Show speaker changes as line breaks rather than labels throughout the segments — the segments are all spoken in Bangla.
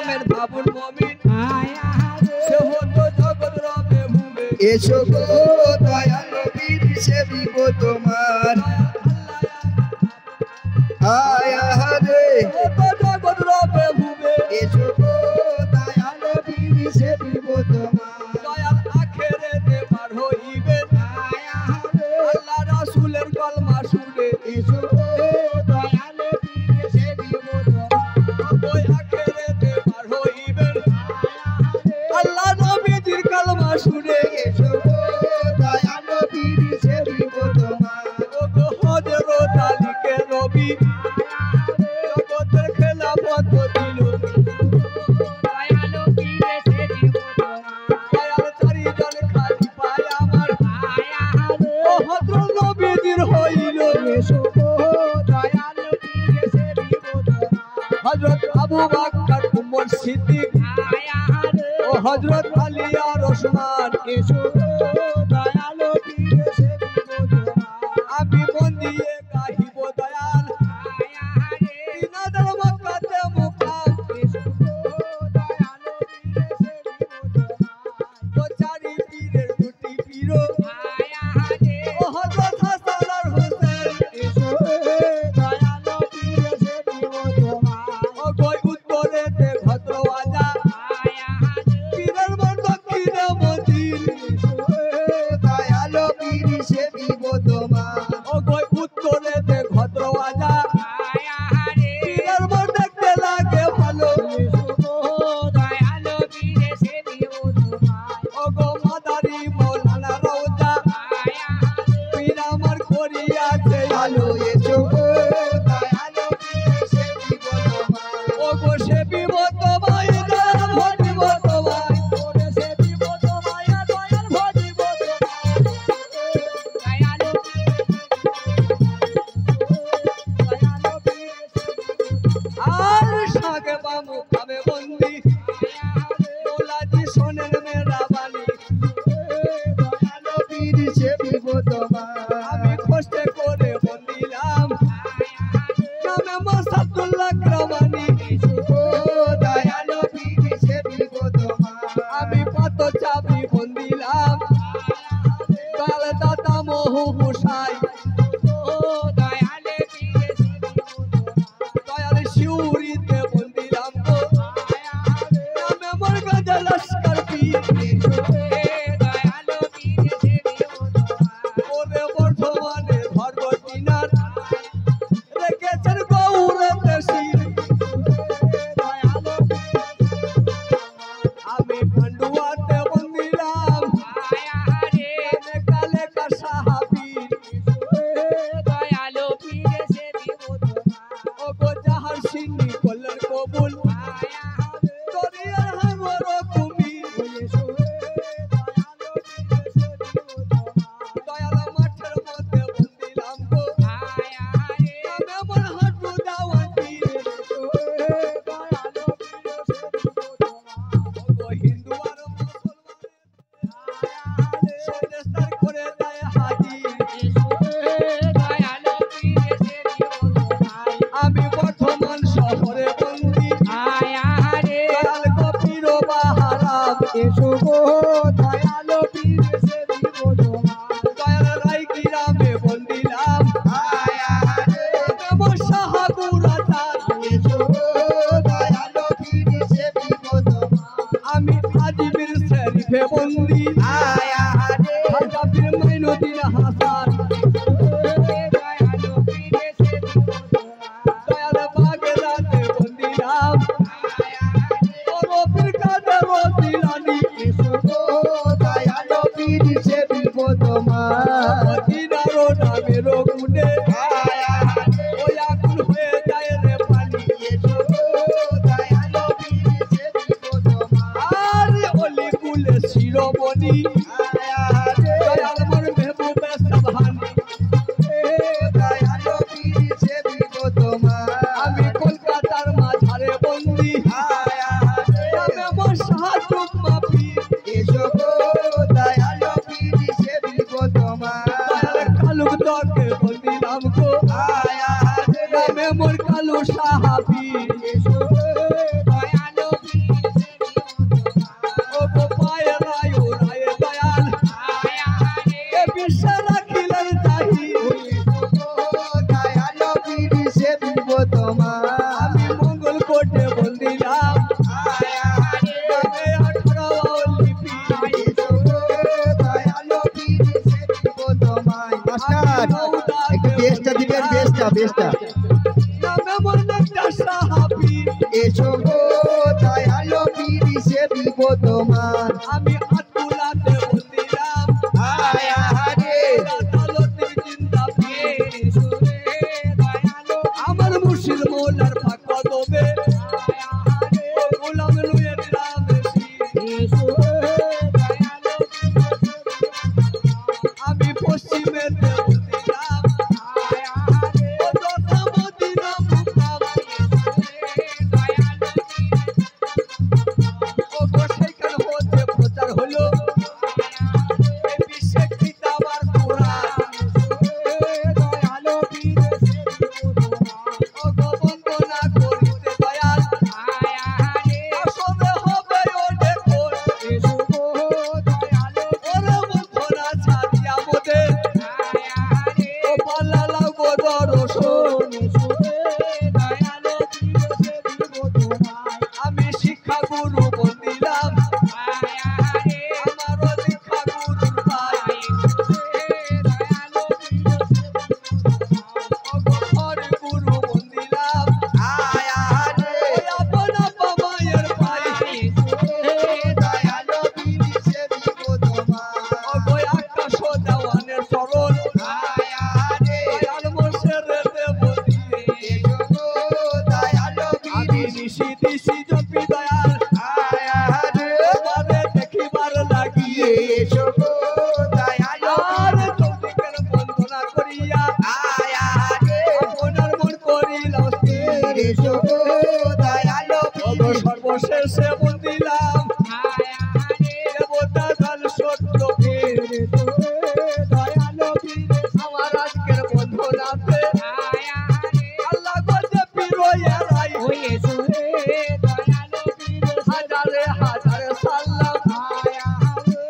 নামের বাবুল মমিন সে হতো জগৎ রবে ভুবে
এসো গো দয়াল পীর সেবিব তোমার আয়া রে
হতো জগৎ রবে ভুবে
এসো গো দয়াল পীর সেবিব তোমার
দয়াল আখেরেতে পার হইবেন আল্লাহ রাসূলের কলমা শুনে
এসো গো দয়াল পীর সেবিব তোমার
ওই আখেরেতে পার হইবেন আল্লাহ নবীজির কলমা শুনে
এসো গো দয়াল পীর সেবিব তোমার
ওগো হযরত আলীকে নবী জগতের খেলাফত দিল দয়াল চারিজন খালি পায় আমার ও হযরত নবীজির হইল
এসো গো দয়াল পীর সেবিব তোমার
হযরত আবু বকর উমর সিদ্দিক ও হযরত আলী আর ওসমান
এসো গো দয়াল পীর সেবিব তোমার
আমি মন দিয়ে গাহিব দয়াল তিনাদের মক্কাতে মুকাম
এসো গো দয়াল পীর সেবিব তোমার
ও চারি পীরের দুটি পীর ও হযরত হাসান আর হোসেন
এসো গো দয়াল পীর সেবিব তোমার
ও গই উত্তরেতে ভদ্রওয়াজা পীরের মন দক্ষিণে মন্দির
এসো গো দয়াল পীর সেবিব তোমার
ও গই উত্তরেতে ভদ্রওয়াজা পীরের মন দেখতে লাগে ভালো
এসো গো দয়াল পীর সেবিব তোমার
ও গো মাদারি মৌলানা রওজা পীর আমার করিয়াছে
আলো এসো গো দয়াল পীর সেবিব তোমার
ও গো সে বিপদ তোমায় দয়াল ভজিব তোমায়
ওরে সেবিব তোমায় দয়াল ভজিব তোমার দয়াল
আর সাগে বামু খাবে বন্দি মোলাজি শোনেন মেরা বাণী
দয়াল পীর সেবিব তোমার
আমি কষ্টে করে বন্দিলাম নামে মাসাদুল্লাহ গ্রামানি
ও দয়াল পীর সেবিব তোমার
আমি পাত চাবি বন্দিলাম দয়াল দাদা মোহু মুসাই
ও দয়াল পীর সেবিব
দয়াল শিউরিতে বন্দিলাম গো নামে মোর গাজা লস্কর পীর
দয়াল পীর সেবিব তোমার
ওরে বর্ধমানে ধর্মটিনার রেখেছেন গৌরতে শির আমি পান্ডুয়াতে বন্দিলাম কালে কা সাহাবীর
দয়াল পীর সেবিব
ও গো জাহার সিন্নি করলেন কবুল দরিয়ার হাঙ্গর কুমির দয়াল মাঠের মধ্যে বন্দিলাম গো নামে আমার হাঁটু দেওয়ান পীর ও গো হিন্দু আর মুসলমানের সন্দেশতার করে দেয় হাজির আমি বর্ধমান শহরে বন্দি দয়াল কপির বাহারাম
এসো গো দয়াল পীর সেবিব তোমার
দয়াল রাই গ্রামে বন্দিলাম আমার শাহাবুরাতার
এসো গো দয়াল পীর সেবিব তোমার
আমি আজমির শরীফে বন্দি খাজা পীর মাইনুদ্দিন হাসান
দয়াল পীর সেবিব তোমার
দয়াল বাগেরহাটে বন্দিলাম ও পীর কাদের জিলানী
এসো গো দয়াল পীর সেবিব তোমার
মদিনারও নামের গুণে ওই আগুন হয়ে যায় রে পানি
এসো গো দয়াল পীর সেবিব তোমার
আর অলি কুলে শিরোমণি বন্দিলাম নামে 18 বাউলি পীর
এসো গো দয়ালো পীর সে দিব তোমায় মাস্টার একটু বেশটা দিবেন বেশটা
নামে মোর একটা সাহাবী
এসো গো দয়ালো পীর সে দিব তোমার
আমি আতুলাতে বন্দিলাম
আয়া রে
আদালতের জিন্দাবাদ আমার মুর্শিদ মৌলার পাক কদমে ও গোলাম লুয়ে দিলাম আমি পশ্চিমেতে বন্দিলাম ও যথা মদিনা মুকাম ও গো সেইখান হতে প্রচার হলো এই বিশ্বে কিতাব আর কোরআন ও গো বন্দনা করিতে দয়াল আসবে হবে অনেক ওরে বন্ধনা ছাড়িয়া মোদের ও পাল্লা লাগো দর্শন আমি শিক্ষা গুরু বন্দিলাম আমারও দীক্ষা গুরুর পাই অগর গুরু বন্দিলাম
আয়া রে
ওই আপন আপা মায়ের পাই
দয়ালো পীর সে দিব তোমায়
অগর আকাশ দেওয়ানের চরণ
আয়া রে
দয়াল মোর্শেদের দেবতী
এসো গো দয়ালো
আমি
পীর
নিশি দিশি জপি দয়াল
আয়া রে
তোমারে দেখিবার লাগিয়ে
এসো গো দয়ালো
আর চৌদিকের বন্দনা করিয়া
আয়া রে
আপনার মন করিলাম স্থির।
এসো গো দয়ালো
অগো
পীর
সর্বশেষে বন্দিলাম দেবতা দান সত্যকে আমার আজকের বন্ধনাতে আল্লাহ গজে পিরোয়া রাই হাজারে হাজারে সাল্লাম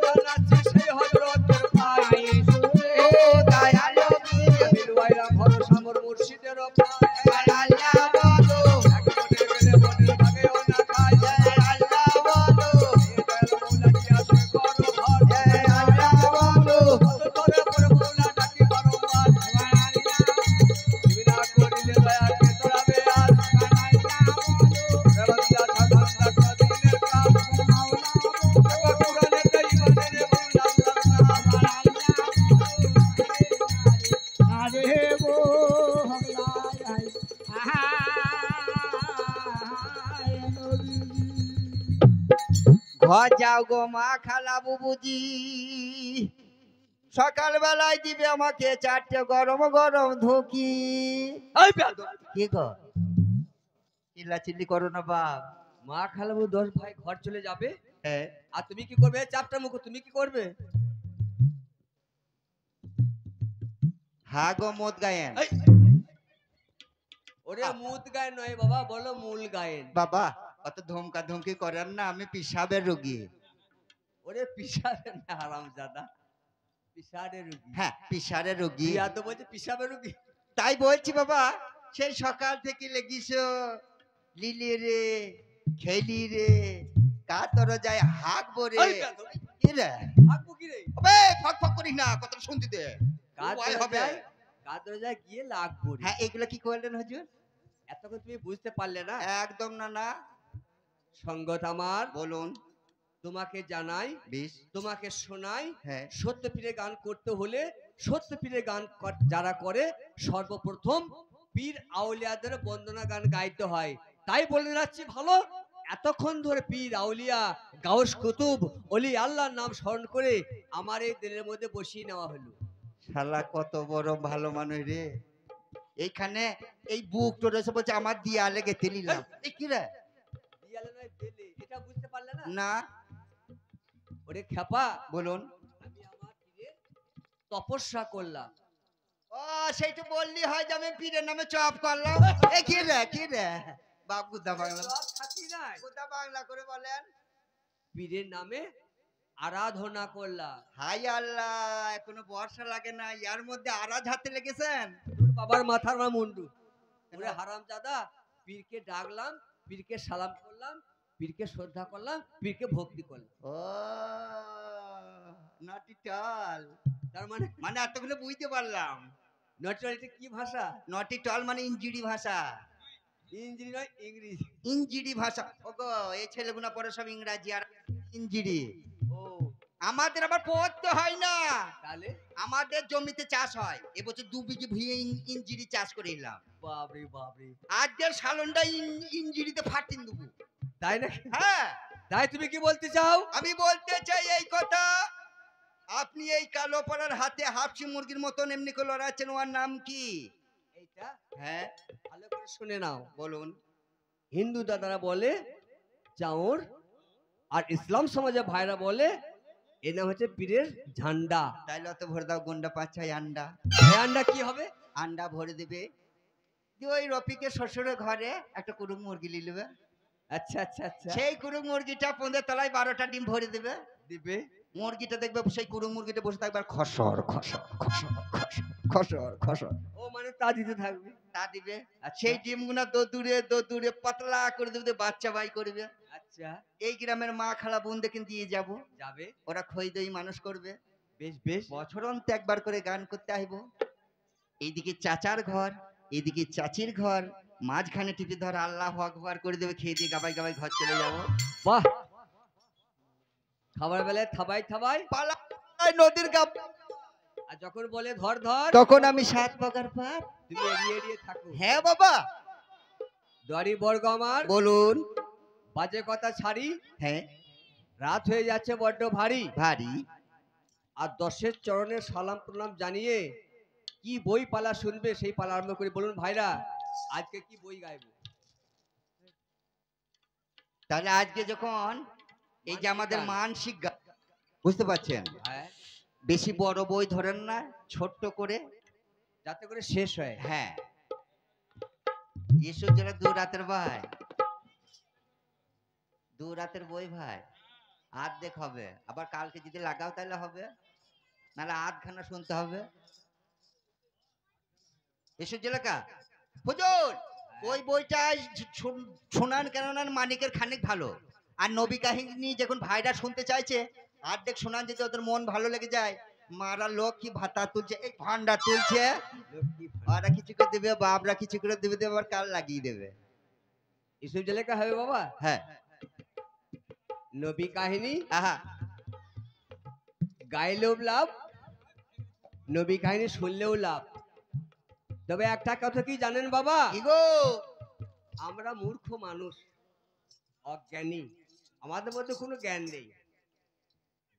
জানাচ্ছি সেই হযরতের ভাই
ও দয়ালো পীর
আমির ওয়াইরা ভরসা মোর মুর্শিদের পায়
আল্লাহ বলো
একজনে গেলে মনের ভাগেও না খায়
আল্লাহ বলো
এই দয়াল মৌলা কি আসে করো ঘর
আল্লাহ বলো
কত করে পরে মৌলা ডাকি বারংবার তুমি না করিলে দয়াকে তোরাবে আর রেবাদিয়া ঠান্ডা করা দিনের কাম এবার কোরআনেতে ইমানের মৌলা
ঘর যাও গো মা খালা বুবুজি সকাল বেলায় দিবে আমাকে 4টে গরম গরম ধুকি
এই বেয়াদব
কি গো চিল্লাচিল্লি করো না বাপ
মা খালাবু 10 ভাই ঘর চলে যাবে
হ্যাঁ
আর তুমি কি করবে চাপটা মুখ তুমি কি করবে
হা গো মদ গায়েন
এই ওরে মুদ গায়ন নয় বাবা বলো মূল গায়ন
বাবা অত ধমকা ধমকি করেন না আমি পিসাবের রোগী
ওরে পিসাবের না হারামজাদা পিসারের রুগী
হ্যাঁ পিসারের রোগী
বিয়া তো বলছে পিসাবের রুগী
তাই বলছি বাবা সেই সকাল থেকে লেগিস লিলি রে খেলি রে কাতর যায় হাঁকবো রে
এই বেয়াদব।
কি রে
হাঁকবো কি রে
ওবে ফক ফক করিস না কথা শুনতে দে উপায় হবে
কাদরে যায় গিয়ে লাগবো রে।
হ্যাঁ এগুলা কি করলেন হুজুর
এতক্ষণ তুমি বুঝতে পারলে না
একদম না না
সঙ্গত আমার
বলুন
তোমাকে জানাই
বেশ
তোমাকে শোনাই
হ্যাঁ
সত্য পীরে গান করতে হলে সত্য পীরে গান যারা করে সর্বপ্রথম পীর আউলিয়াদের বন্দনা গান গাইতে হয় তাই বলে যাচ্ছি ভালো এতক্ষণ ধরে পীর আউলিয়া গাউস কুতুব ওলি আল্লাহর নাম স্মরণ করে আমার এই দিলের মধ্যে বসিয়ে নেওয়া হলো
শালা কত বড় ভালো মানুষ রে এইখানে এই বুক তোরে এসে বলছে আমার দিয়ালে গেতে নিলাম এই কি রে
দিয়ালে নয় দিলে এটা বুঝতে পারলে না
না
ওরে খেপা
বলুন
আমি আমার পীরের তপস্যা করলাম
ও সেইটা বললি হয় যে আমি পীরের নামে চপ করলাম এই কি রে বাপ গুদা বাংলা
সব থাকি নাই
গুদা বাংলা করে বলেন
পীরের নামে আরাধনা করলাম
হাই আল্লাহ এখনো বর্ষা লাগে না ইয়ার মধ্যে আরাজ হাতে লেগেছেন
তোর বাবার মাথার মা মুন্ডু ওরে হারামজাদা পীরকে ডাকলাম পীরকে সালাম করলাম, পীরকে শ্রদ্ধা করলাম, পীরকে ভক্তি করলাম।
ও নটি টল,
তার মানে
মানে এতগুলো বুঝতে পারলাম।
নটরালিটি কি ভাষা?
নটি টল মানে ইঞ্জিরি ভাষা,
ইংরেজি নয়, ইংরেজি।
ইঞ্জিরি ভাষা। ওগো এই ছেলেগুনা পড়ে সব ইংরাজি আর ইঞ্জিরি।
ও
আমাদের আবার পড়তে হয় না,
তাহলে
আমাদের জমিতে চাষ হয়। এবছর 2 বিঘে ভুঁইয়ে ইঞ্জিরি চাষ করে এলাম।
বাপরে বাপরে,
আজকের সালনটা ইঞ্জিরিতে ফাটিয়ে দেবো।
তাই না?
হ্যাঁ,
তাই তুমি কি বলতে চাও?
আমি বলতে চাই এই কথা, আপনি এই কালো পাড়ার হাতে হাফসি মুরগির মতন এমনি করে লড়াচ্ছেন, ওর নাম কি?
এইটা
হ্যাঁ
ভালো করে শুনে নাও।
বলুন।
হিন্দু দাদারা বলে চাঁর, আর ইসলাম সমাজে ভাইরা বলে এর নাম হচ্ছে পীরের ঝান্ডা।
তাইলে অত ভরে দাও গুন্ডা পাচ্ছাই আন্ডা।
এই আন্ডা কি হবে?
আন্ডা ভরে দেবে, দিয়ে ওই রফিকের শ্বশুরের ঘরে একটা কুড়ুক মুরগি নিয়ে নেবে।
আচ্ছা আচ্ছা আচ্ছা,
সেই কুড়ুক মুরগিটা 15 তলায় 12টা ডিম ভরে দেবে।
দিবে।
মুরগিটা দেখবে সেই কুড়ুক মুরগিটা বসে থাকবে আর খসর খসর খসর খসর খসর খসর
ও মানে তা দিতে থাকবে।
তা দিবে। আর
আচ্ছা।
সেই ডিমগুনা দূরে পাতলা করে দেবে, বাচ্চা বাই করবে।
আচ্ছা,
এই গ্রামের মা খালা বোন দেখে দিয়ে যাব,
যাবে।
ওরা খই দই মানুষ করবে।
বেশ বেশ।
বছর অন্তে একবার করে গান করতে আইব। এইদিকে চাচার ঘর, এইদিকে চাচির ঘর, মাঝখানে টিপে ধর আল্লাহু আকবার করে দেবে, খেয়ে দিয়ে গাবাই গাবাই ঘর চলে যাব।
বাহ, খাবার বেলায় থাবাই থাবাই,
পালায় নদীর গাব।
আর যখন বলে ধর ধর,
তখন আমি 7 বগার পার।
তুমি এড়িয়ে এড়িয়ে থাকো।
হ্যাঁ বাবা
দড়ি বর্গ আমার,
বলুন।
বাজে কথা ছাড়ি,
হ্যাঁ
রাত হয়ে যাচ্ছে বড্ড ভারী।
ভারী।
আর 10-এর চরণের সালাম প্রণাম জানিয়ে কি বই পালা শুনবে সেই পালা আরম্ভ করি। বলুন ভাইরা, আজকে কি বই গাইবো?
তাহলে আজকে যখন এই যে আমাদের
গান।
মানসিক গান, বুঝতে পারছেন,
হ্যাঁ,
বেশি বড় বই ধরেন না, ছোট্ট করে।
যাতে করে শেষ হয়।
হ্যাঁ এসব যারা 2 রাতের ভাই, 2 রাতের বই ভাই, আর্ধেক হবে। আবার কালকে যদি লাগাও তাহলে হবে, নাহলে আধখানা শুনতে হবে। এসব জেলাকা হুজুর ওই বইটা শোনান, কেননা মানিকের খানিক ভালো। আর নবী কাহিনী যখন ভাইরা শুনতে চাইছে, আর্ধেক শোনান, যদি ওদের মন ভালো লেগে যায়, মারা লোক কি ভাতা তুলছে, এই ভান্ডা তুলছে, ওরা কিছু করে দেবে, বাপরা কিছু করে দেবে, দেবে আবার কাল লাগিয়ে দেবে।
এসব জেলেকা হবে বাবা।
হ্যাঁ
নবী কাহিনী
আহা
গাইলেও লাভ, নবী কাহিনী শুনলেও লাভ। তবে একটা কথা কি জানেন বাবা,
কি গো?
আমরা মূর্খ মানুষ, অজ্ঞানী, আমাদের মধ্যে কোনো জ্ঞান নেই।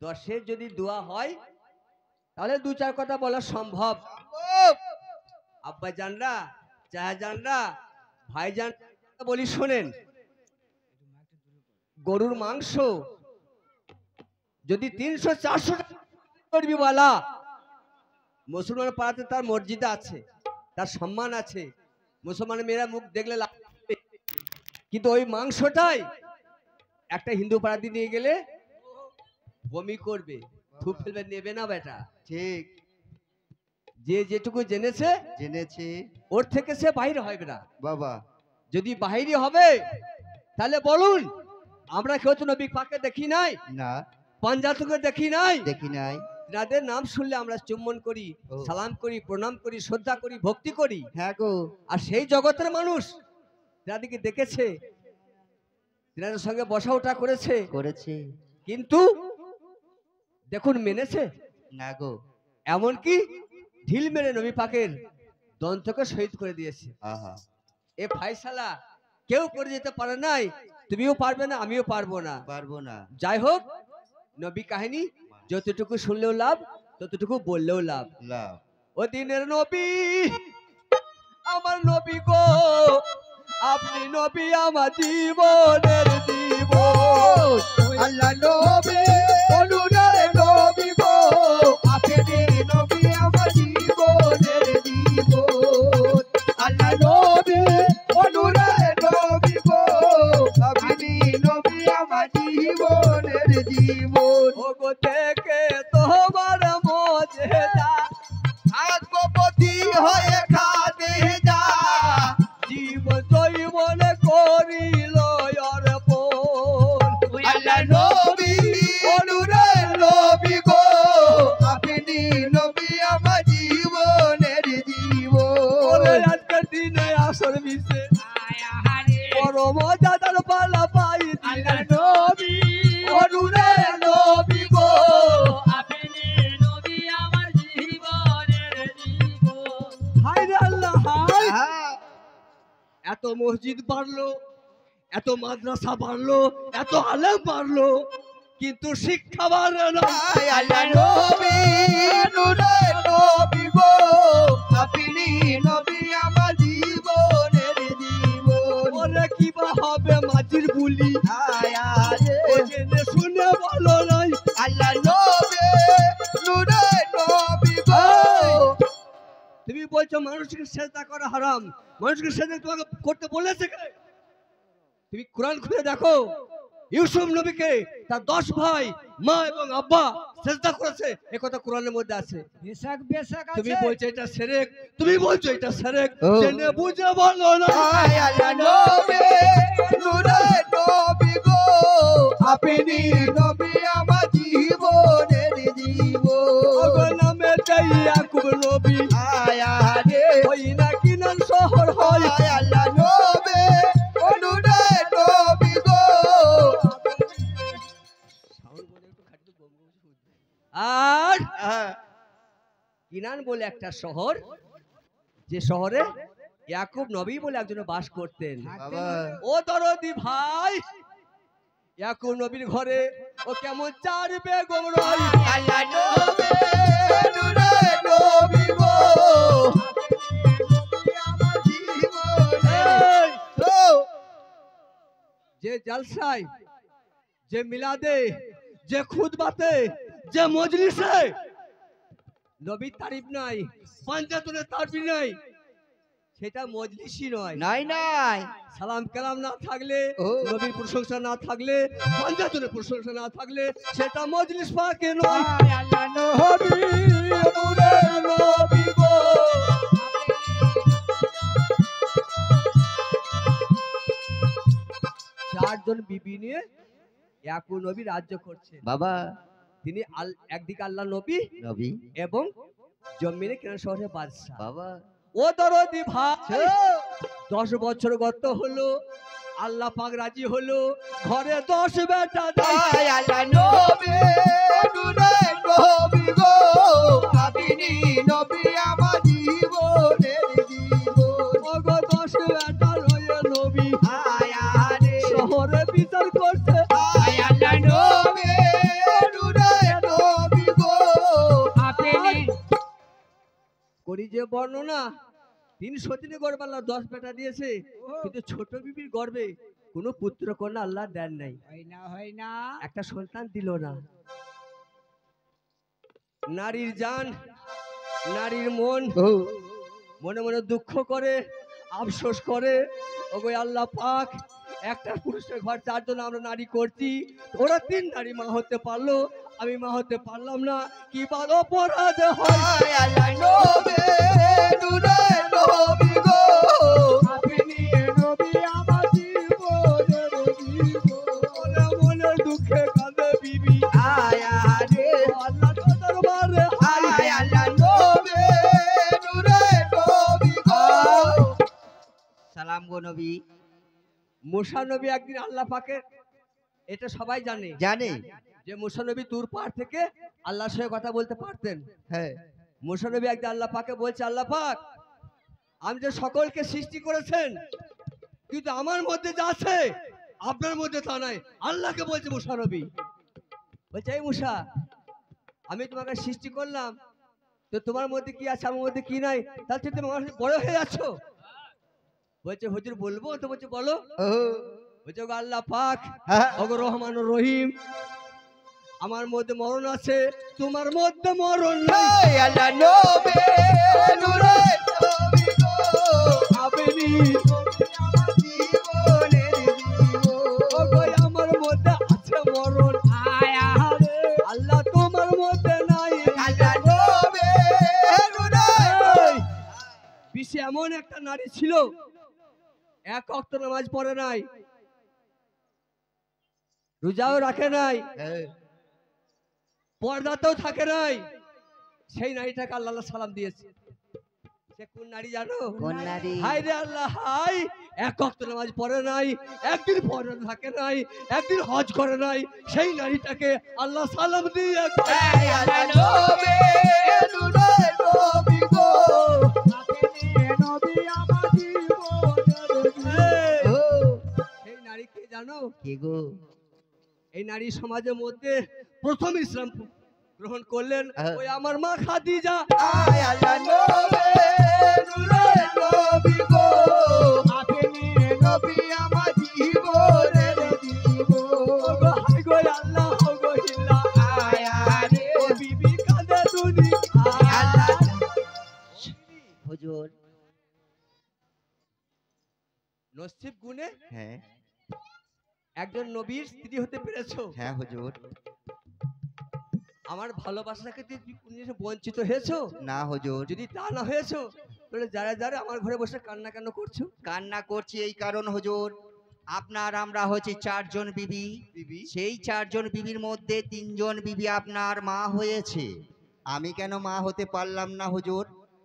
10-এর যদি দোয়া হয় তাহলে 2-4 কথা বলা সম্ভব। আব্বা জানরা, চাচা জানরা, ভাই জান, বলি শোনেন, গরুর মাংস যদি 300-400 চর্বিওয়ালা, মুসলমান পাড়াতে তার মর্যাদা আছে, তার সম্মান আছে, মুসলমান মেয়েরা মুখ দেখলে লাগবে। কিন্তু ওই মাংসটাই একটা হিন্দু পাড়াতে নিয়ে গেলে বমি করবে, থুপ ফেলবে, নেবে না বেটা।
ঠিক
যে যেটুকু জেনেছে
জেনেছি
ওর থেকে সে বাইরে হবে না।
বাবা।
যদি বাহিরে হবে তাহলে বলুন, আমরা কেউ তো নবী পাককে দেখি নাই,
না
পাঞ্জাতকে দেখি নাই,
দেখি নাই।
যাদের নাম শুনলে আমরা চুম্বন করি,
ও।
সালাম করি, প্রণাম করি, শ্রদ্ধা করি, ভক্তি করি।
হ্যাঁ গো।
আর সেই জগতের মানুষ যাদেরকে দেখেছে, যাদের সঙ্গে বসা ওঠা করেছে,
করেছি,
কিন্তু দেখুন মেনেছে
না গো।
এমনকি ঢিল মেরে নবী পাকের দন্তকে শহীদ করে দিয়েছে।
আহা
এ ফায়সালা কেউ করে যেতে পারে নাই, তুমিও পারবে না, আমিও পারবো না।
পারবো না।
যাই হোক, নবী কাহিনী যতটুকু শুনলেও লাভ, ততটুকু বললেও লাভ।
লাভ।
ও দিনের নবী, আমার নবী গো, আপনি নবী আমার জীবনের জীবন।
আল্লাহ নবী অনুরারে নবী গো, আপনি নবী আমার জীবনের জীবন। আল্লাহ নবী অনুরারে নবী গো, আপনি নবী আমার জীবনের জীবন।
ও গো থেকে তোমার মজেদা,
ভাগ্যবতী হয়ে খাদে যা,
জীব জৈবন করিল আল্লাহ নবী ও নূরের নবী গো
আপনি নবী আমার জীবনের জীবন।
হায় রে আল্লাহ হায়
হ্যাঁ।
এত মসজিদ বাড়লো, এত মাদ্রাসা বাড়লো, এত আলেম বাড়লো, কিন্তু শিক্ষা বাড়লো না।
হায় আল্লাহ নবী নূরের নবী গো আপনি নবী আমার জীবনের জীবন।
ওরে কি বা হবে মাঝির বুলি,
হায় আরে
ও জেনে শুনে বলো নাই।
আল্লাহ নবী নূরের নবী গো।
তুমি বলছো মানুষকে সেজদা করা হারাম, মানুষকে সেজদা তোমাকে করতে বলেছে কে? তুমি কোরআন খুলে দেখো, ইউসুফ নবীকে তার 10 ভাই মা এবং আব্বা সেজদা করেছে, এ কথা কোরআনের মধ্যে আছে।
বেশাক বেশাক
তুমি
আছে।
বলছো এটা শিরক, তুমি বলছো এটা শিরক,
ও।
জেনে বুঝে বলো না।
হায় আল্লাহ নবী নূরের নবী গো আপনি নবী আমার জীবনের জীবন।
ওগো নামে চাই ইয়াকুব নবী,
হায় আরে
ওই না কিনান শহর হয়।
হায় আল্লাহ নবী নূরের নবী গো।
আর
হ্যাঁ।
কিনান বলে একটা শহর, যে শহরে ইয়াকুব নবী বলে একজন বাস করতেন।
বাবা
ও দরদি ভাই, ইয়াকুব নবীর ঘরে ও কেমন 4 বেগম রয়।
আল্লাহ নবী নূরের নবী গো আমার জীবনের।
এই,
ও
যে জলসায়, যে মিলাদে, যে খুতবাতে, যে মজলিসে নবীর তারিফ নাই, পাঞ্জাতনের তারিফ নাই, সেটা মজলিসই নয়।
নাই নাই
সালাম কালাম না থাকলে,
ও।
নবীর প্রশংসা না থাকলে, পাঞ্জাতনের প্রশংসা না থাকলে, সেটা মজলিস পাকে নয়।
হায় আল্লাহ নবী
নূরের নবী গো। চারজন বিবি নিয়ে ইয়াকুব নবী রাজ্য করছেন।
বাবা
তিনি একদিকে আল্লাহ নবী
নবী
এবং জমিনে কেনান শহরের বাদশা।
বাবা
ও দরদি ভাই, 10 বছর গত হলো, আল্লাহ পাক রাজি হলো, ঘরে 10 বেটা দেয়।
হায় আল্লাহ নবী নূরের নবী গো আপনি নবী আমার জীবনের জীবন।
ওগো 10 বেটা রয়ে নবী
হায় আরে
শহরে বিচার করছে।
হায় আল্লাহ নবী নূরের নবী গো
আপনি
করি যে বর্ণনা, 3 সতীনে গর্বে আল্লাহ 10 বেটা দিয়েছে, কিন্তু ছোট বিবির গর্বে কোনো পুত্র কন্যা আল্লাহ দেন নাই,
হয় না
একটা সন্তান দিল না। নারীর জান, নারীর মন, মনে মনে দুঃখ করে, আফসোস করে, ওগো আল্লাহ পাক, একটা পুরুষের ঘর 4 জন আমরা নারী করছি, ওরা 3 নারী মা হতে পারলো, আমি মা হতে পারলাম না, কি বল অপরাধ হয়।
হায় আল্লাহ নবী নূরের নবী গো
আপনি নবী আমার জীবনের জীবন।
মনে মনে দুঃখে কাঁদে বিবি,
হায় আরে
আল্লাহ তো দরবারে হায়।
হায় আল্লাহ নবী নূরের নবী গো। সালাম গো নবী।
মুসা নবী একদিন আল্লাহ পাকের, এটা সবাই জানে
জানে
যে মুসা নবী তুর পাহাড় থেকে আল্লাহর সঙ্গে কথা বলতে পারতেন।
হ্যাঁ
মুসা নবী একদিন আল্লাহ পাকে বলছে, আল্লাহ পাক, আমি যে সকলকে সৃষ্টি করেছেন, কিন্তু আমার মধ্যে যা আছে আপনার মধ্যে তা নাই। আল্লাহকে বলছে মুসা নবী, বলছে এই মুসা, আমি তোমাকে সৃষ্টি করলাম, তো তোমার মধ্যে কি আছে আমার মধ্যে কি নাই, তার চেয়ে তুমি আমার সাথে বড় হয়ে যাচ্ছ। বলছে হুজুর বলবো তো, বলছে বলো।
ও
বলছে ওগো আল্লাহ পাক,
হ্যাঁ
ওগো রহমান রহিম, আমার মধ্যে মরণ আছে, তোমার মধ্যে মরণ নাই।
হায় আল্লাহ নবী নূরের নবী গো
আপনি
আমার জীবনের জীবন।
ওগো আমার মধ্যে আছে মরণ, আল্লাহ তোমার মধ্যে নাই।
আল্লাহ নবী নূরের
এই, বিশ্বে এমন একটা নারী ছিল, 1 ওয়াক্ত নামাজ পড়ে নাই, রোজাও রাখে নাই, পর্দাতেও থাকে নাই, সেই নারীটাকে আল্লাহ সালাম দিয়েছে। সে কোন নারী জানো?
কোন নারী?
হাই রে আল্লাহ হাই, এক ওয়াক্ত নামাজ পড়ে নাই, একদিন পড়ে থাকে নাই, একদিন হজ করে নাই, সেই নারীটাকে আল্লাহ সালাম দিয়ে
এই আল্লাহ নবী নূরের নবী গো
আপনি নবী আমার জীবনের জীবন।
ও
সেই নারীকে জানো?
কে গো?
এই নারী সমাজের মধ্যে প্রথম ইসলাম গ্রহণ করলেন ওই আমার মা খাদিজা।
এই আল্লাহ নবী নূরের নবী গো
আপনি
নবী আমার জীবনের জীবন।
ওগো হাই গো আল্লাহ ওগো হিল্লা
আয় আরে
ও বিবি কাঁদে দুনি
আল্লাহ হুজুর।
নসিব গুণে
হ্যাঁ
একজন নবীর স্ত্রী হতে পেরেছো।
হ্যাঁ হুজুর।
আমার ভালোবাসাকে তুমি কোন জিনিসে বঞ্চিত হয়েছো?
না হুজুর,
যদি তা না হয়েছো তাহলে যারা যারা আমার ঘরে বসে কান্না কেন করছো?
কান্না করছি এই কারণ হুজুর, আপনার আমরা হচ্ছে 4 জন বিবি,
বিবি
সেই 4 জন বিবির মধ্যে 3 জন বিবি আপনার মা হয়েছে, আমি কেন মা হতে পারলাম না হুজুর?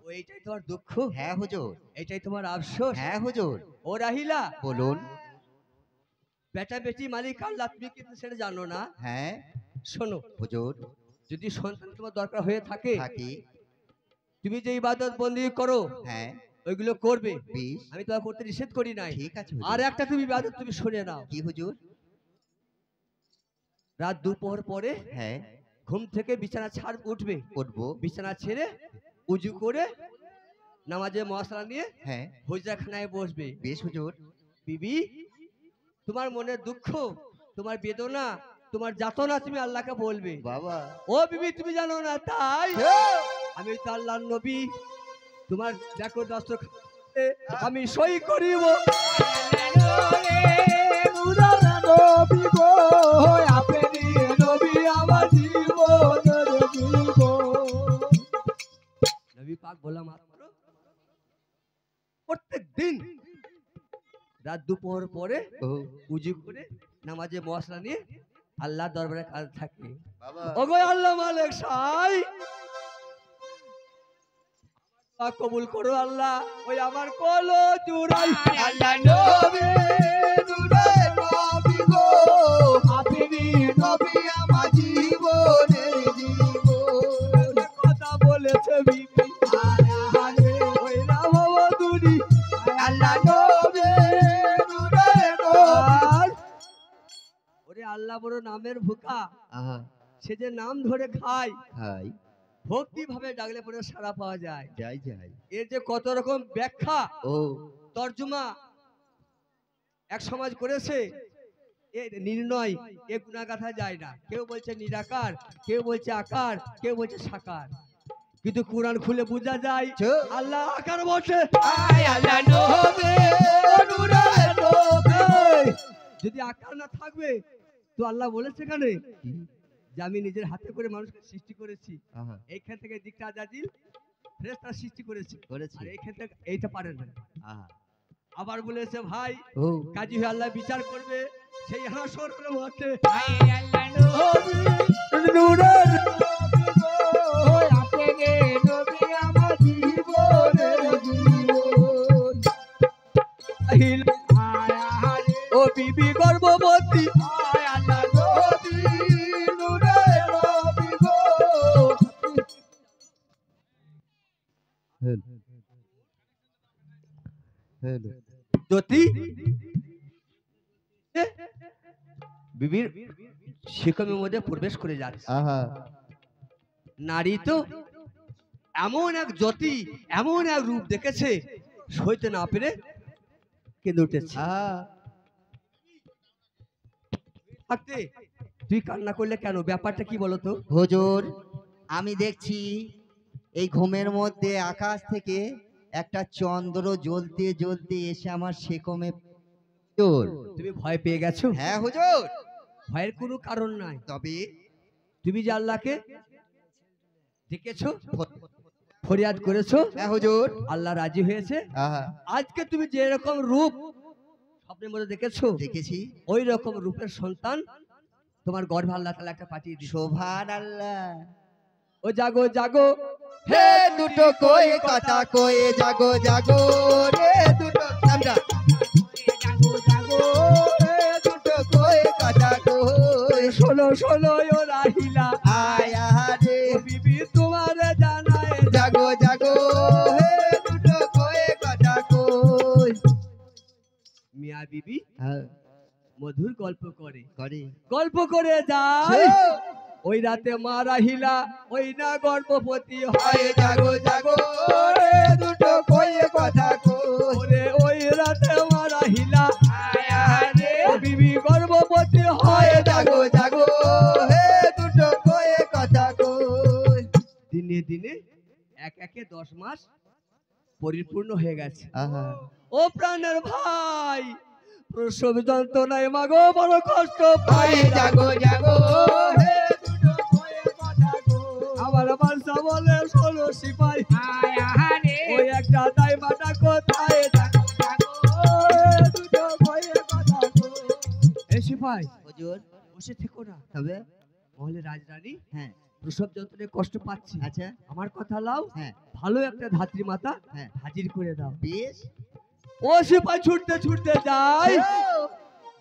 ওইটাই তোমার দুঃখ,
হ্যাঁ হুজুর।
এটাই তোমার আফসোস।
হ্যাঁ হুজুর।
ও রাহিলা,
বলুন।
বেটা বেটি মালিক আল্লাহ, তুমি কিন্তু সেটা জানো না।
হ্যাঁ
শোনো,
হুজুর।
যদি সন্তান তোমার দরকার হয়ে থাকে,
থাকি।
তুমি যে ইবাদত বন্দি করো
হ্যাঁ
ওইগুলো করবে,
20।
আমি তোমার করতে নিষেধ করি নাই।
ঠিক আছে হুজুর।
আর একটা তুমি ইবাদত তুমি শুনে নাও,
কি হুজুর?
রাত দুপুর পরে
হ্যাঁ
ঘুম থেকে বিছানা ছাড় উঠবে,
উঠবো।
বিছানা ছেড়ে উজু করে নামাজে মশলা নিয়ে
হ্যাঁ
হুজরাখানায় বসবে।
বেশ হুজুর।
বিবি, তোমার মনের দুঃখ, তোমার বেদনা, তোমার যাতনা তুমি আল্লাহকে বলবে।
বাবা।
ও বিবি, তুমি জানো না তাই আমি তো আল্লাহর নবী, তোমার দেখো দস্তরখানে আমি সই করিব।
নূরের নবী গো আপনি নবী আমার জীবনের জীবন।
নবী পাক বলা মাত্র প্রত্যেক দিন রাত দুপুর পরে
ও
উজু করে নামাজে মশলা নিয়ে আল্লাহ দরবারে কাজ থাকে।
বাবা।
ওগো আল্লাহ মালিক সাই, কবুল করো আল্লাহ, ওই আমার কলো জুড়াই
আল্লাহ নবী নূরের নবী গো
আপনি
নবী আমার জীবনের জীবন।
কথা বলেছে বিবি ওই রাম দুনি
আল্লাহ নবী নূরের নবী।
ওরে আল্লাহ বড় নামের ভুকা,
আহা
সে যে নাম ধরে খায়,
হাই
ভক্তি ভাবে ডাকলে পরে সাড়া পাওয়া যায়।
যাই যাই।
এর যে কত রকম ব্যাখ্যা
ও
তর্জমা এক সমাজ করেছে, এ নির্ণয় এ গুণাগাথা যায় না। কেউ বলছে নিরাকার, কেউ বলছে আকার, কেউ বলছে সাকার, কিন্তু কোরআন খুলে বোঝা যায় আল্লাহ আকার বসে।
আয় আল্লাহ নবী নূরের নবী।
যদি আকার না থাকবে তো আল্লাহ বলেছে কেন যে আমি নিজের হাতে করে মানুষকে সৃষ্টি করেছি,
আহা
এইখান থেকে দিকটা জাজিল ফেরেশতা সৃষ্টি করেছি,
করেছি।
আর এইখান থেকে এইটা পারে না।
আহা
আবার বলেছে ভাই
ও
কাজী হয়ে আল্লাহ বিচার করবে সেই হাসর মাঠে।
নূরের
আপনি নবী আমার জীবনের জীবন।
ও বিবি গর্ভবতী
আল্লাহ নবী নূরের নবী গো
জ্যোতি বিবির শিকমের মধ্যে প্রবেশ করে যাচ্ছে।
আহা
নারী তো এমন এক জ্যোতি, এমন এক রূপ দেখেছে, সইতে না পেরে কেঁদে উঠেছে।
আহা
থাকতে তুই কান্না করলে কেন, ব্যাপারটা কি বলতো?
হুজুর, আমি দেখছি এই ঘুমের মধ্যে আকাশ থেকে একটা চন্দ্র জ্বলতে জ্বলতে এসে আমার সেকমে তোর।
তুমি ভয় পেয়ে গেছো?
হ্যাঁ হুজুর।
ভয়ের কোনো কারণ নাই।
তবে
তুমি যে আল্লাহকে ডেকেছো, ফরিয়াদ করেছো,
হ্যাঁ হুজুর।
আল্লাহ রাজি হয়েছে।
আহা
আজকে তুমি যে রকম রূপ স্বপ্নের মধ্যে দেখেছো,
দেখেছি।
ওই রকম রূপের সন্তান তোমার গর্ভে আল্লাহ তাআলা একটা পাঠিয়ে দিয়েছে।
সুবহানাল্লাহ।
ও জাগো জাগো
হে দুটো কই কথা কয়ে জাগো জাগো রে দুটো আমরা
জাগো জাগো রে দুটো
কয়ে কথা কই
শোনো শোনো ও রাহিলা
আয়া রে
ও বিবি তোমার জানায়
জাগো জাগো হে দুটো কয়ে কথা কই
মিয়া বিবি
হ্যাঁ
মধুর গল্প করে
করে
যায় ওই রাতে মা রাহিলা ওই না গর্ভবতী হয়
হয় জাগো জাগো রে দুটো কয়ে কথা কই
ওরে ওই রাতে মা রাহিলা
আয়া রে
ও বিবি গর্ভবতী হয়
হয় জাগো জাগো হে দুটো কয়ে কথা কই
দিনে দিনে এক একে 10 মাস পরিপূর্ণ হয়ে গেছে
আহা
ও প্রাণের ভাই প্রসব যন্ত্রণায় মাগো বড় কষ্ট পাই
হয় জাগো জাগো হে দুটো কয়ে কথা কই
আমার বালসা বলে ষোলো সিপাই
আহারে
ওই একটা দাই মাটা কোথায়
জাগো জাগো দুটো কয়ে কথা কই
এ সিপাই
হুজুর
বসে থেকো না
তবে
মহলে রাজরানী
হ্যাঁ
প্রসব যন্ত্রণায় কষ্ট পাচ্ছি
আচ্ছা
আমার কথা লাও
হ্যাঁ
ভালো একটা ধাত্রী মাতা
হ্যাঁ
হাজির করে দাও
বেশ
ও সিপাই ছুটতে ছুটতে যায়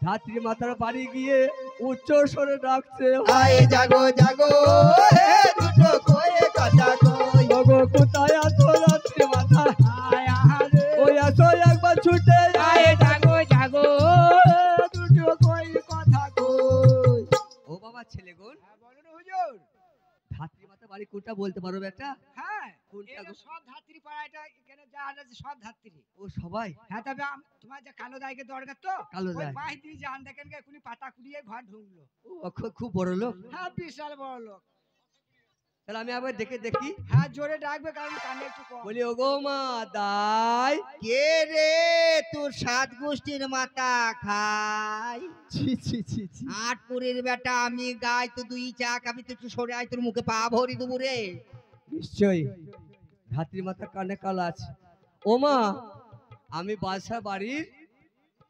ধাত্রী মাতার বাড়ি গিয়ে উচ্চ স্বরে ডাকছে
হয় জাগো জাগো হে দুটো কয়ে কথা কই
ওগো কোথায় আছো ধাত্রী মাতা
আহারে
ওই আসো একবার ছুটে
আয় জাগো জাগো দুটো কয়ে কথা কই
ও বাবা ছেলেগণ
বলুন হুজুর
ধাত্রী মাতা বাড়ি কোনটা বলতে পারো বেটা
হ্যাঁ
কোনটা
এটা
গো?
সব ধাত্রী পাড়াটা এখানে যা আছে সব ধাত্রী
ও সবাই
হ্যাঁ তবে তোমার যে কালো দাইকে দরকার তো
কালো
ওই
দাই
বাই দিয়ে জান দেখেন এখুনি পাতা কুড়িয়ে ঘর ঢুকলো
ও খুব বড় লোক
হ্যাঁ বিশাল বড় লোক
তাহলে আমি আবার দেখে দেখি
হ্যাঁ জোরে ডাকবে কারণ কানে একটু কম
বলি ওগো মা দাই
কে রে তোর সাত গোষ্ঠীর মাথা খাই
ছি ছি ছি ছি
আটপুরের বেটা আমি গাই তো দুই চাক আমি তো একটু সরে আয় তোর মুখে পা ভরি দেবো রে
নিশ্চয়ই ধাত্রী মাতা কানে কালা আছে ও মা আমি বাসা বাড়ির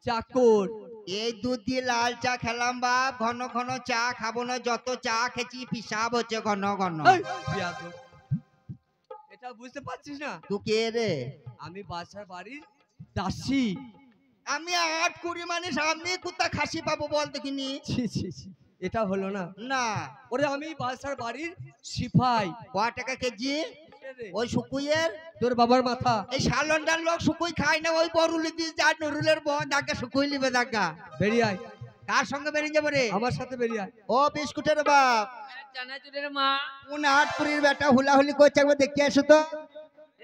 চাকর
এই দুধ দিয়ে লাল চা খেলাম বাপ ঘন ঘন চা খাবো না যত চা খেয়েছি পিসাব হচ্ছে ঘন ঘন
এই, বিয়াদব। এটা বুঝতে পারছিস না
তুই কে রে
আমি বাসা বাড়ির দাসী
আমি আটকুড়ি মানুষ আমি কোথা খাসি পাবো বল দেখিনি
ছি ছি ছি এটা হলো না
না
ওরে আমি বাসার বাড়ির সিপাই
ক টাকা কেজি ওই শুকুইয়ের
তোর বাবার মাথা
এই সালন্ডার লোক শুকুই খায় না ওই বরুলি দিয়ে যা নুরুলের বোন দাগা শুকুই লিবে দাগা
বেরিয়ে আয়
কার সঙ্গে বেরিয়ে যাবো রে
আমার সাথে বেরিয়ে আয়
ও বিস্কুটের বাপ
চানাচুরের মা
কোন আটপুরির বেটা হুলাহুলি করছে একবার দেখতে আসো তো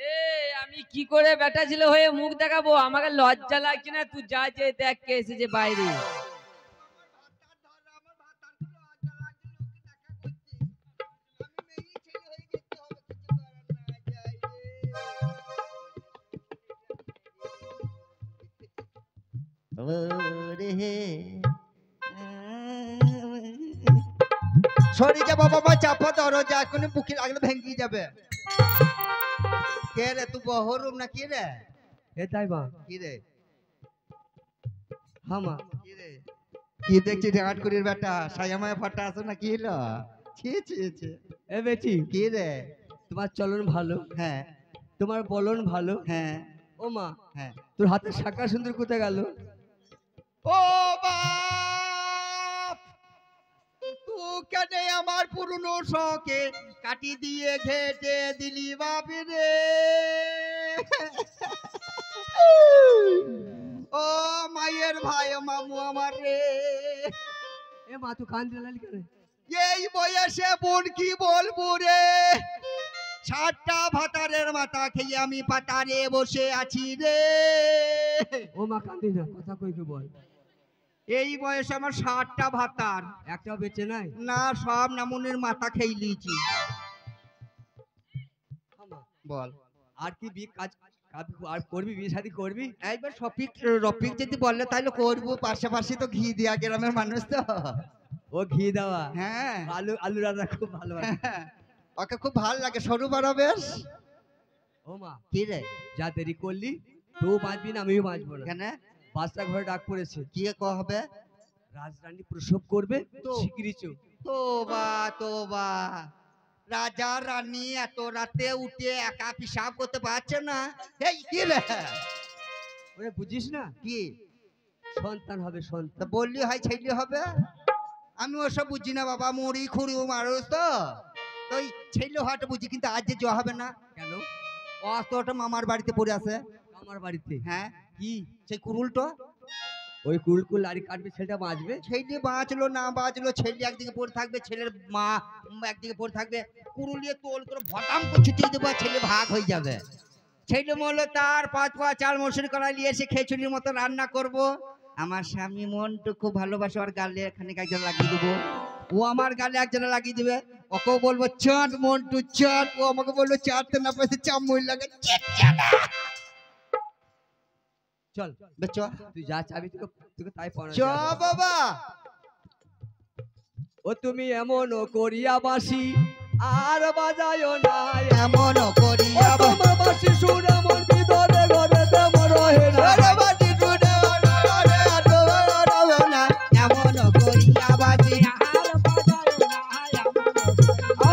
এ আমি কি করে বেটা ছিল হয়ে মুখ দেখাবো আমাকে লজ্জা লাগছে না তুই যা যে দেখ কে এসেছে বাইরে
সরি যা বাবা মা চাপা দরজা এখন বুকি লাগলে ভেঙে যাবে কে রে তুই বহরুম না কি রে
এ তাই মা
কি রে
হ্যাঁ মা
কি রে কি দেখছি আটকুড়ির বেটা সায়ামায় ফাটা আছে না কি হলো ছি ছি ছি
এ বেটি
কি রে
তোমার চলন ভালো
হ্যাঁ
তোমার বলন ভালো
হ্যাঁ
ও মা
হ্যাঁ
তোর হাতের শাখা সুন্দর কোথায় গেল
ও বাপ তুই কেন আমার পুরনো শখে কাটি দিয়ে ঘেটে দিলি বাপি রে ও মায়ের ভাই মামু আমার রে
এ মা তুই কান দিলালি কেন
এই বয়সে বোন কি বলবো রে 60টা ভাতারের মাথা খেয়ে আমি পাতারে বসে আছি রে
ও মা কান্দি না কথা কইকে বল
এই বয়সে আমার 60টা ভাতার
একটাও বেঁচে নাই
না সব নামুনের মাথা খেয়ে লিয়েছি
হ্যাঁ মা,
বল
আর কি কাজ আর করবি বিয়ে শাদী করবি
এইবার রফিক যদি বললে তাহলে করবো পাশাপাশি তো ঘি দিয়া গ্রামের মানুষ তো
ও ঘি দেওয়া
হ্যাঁ
আলু রান্না খুব ভালো হয়
ওকে খুব ভালো লাগে সরু বড় বেশ
ও মা
কি রে
যা দেরি করলি তুই বাঁচবি না আমিও বাঁচবো না
কেন
বাচ্চা ঘরে ডাক পড়েছে
কি হবে
রাজরানী প্রসব করবে
তো।
শিগগিরই চো
তোবা তোবা রাজা রানী এত রাতে উঠে একা পিসাব করতে পারছে না। এই কি রে?
ওরে বুঝিস না,
কি
সন্তান হবে
তা
সন্তান।
বললি হয় ছেলে হবে? আমি ওসব বুঝি না বাবা, মুড়ি খুঁড়ি মানুষ তো, তো ওই ছেলে হওয়াটা বুঝি, কিন্তু আজ যে যাওয়া হবে না।
কেন?
অতটা মামার বাড়িতে পড়ে আছে।
আমার বাড়িতে
হ্যাঁ,
কি
সেই কুরুলটো
ওই কুলকুল লাড়ি কাটবে, ছেলেটা বাঁচবে?
ছেলে বাঁচলো না বাঁচলো, ছেলে একদিকে পড়ে থাকবে, ছেলের মা একদিকে পড়ে থাকবে, কুরুলিয়ে তোল করে ভটাম করে ছুটিয়ে দেবো, ছেলে ভাগ হয়ে যাবে। ছেলে বললো তার 5 পা চাল মসুরি করা নিয়ে এসে খিচুড়ির মতো রান্না করব। আমার স্বামী মনটু খুব ভালোবাসে, আর গালে এখানে একজন লাগিয়ে দেবো, ও আমার গালে একজনে লাগিয়ে দিবে। ওকেও বলবো চাট মন্টু চাট, ও আমাকে বললো চাটতে না পারছে চামড় লাগে।
চল
বেচ
তুই যা চাবি, তোকে তোকে তাই পড়া।
চ বাবা।
ও তুমি এমন করিয়া বাসি আর বাজায়ও না,
এমন করিয়া
তোমার বাসি সুর এমন ভিতরে ঘরে তেমন রহে না।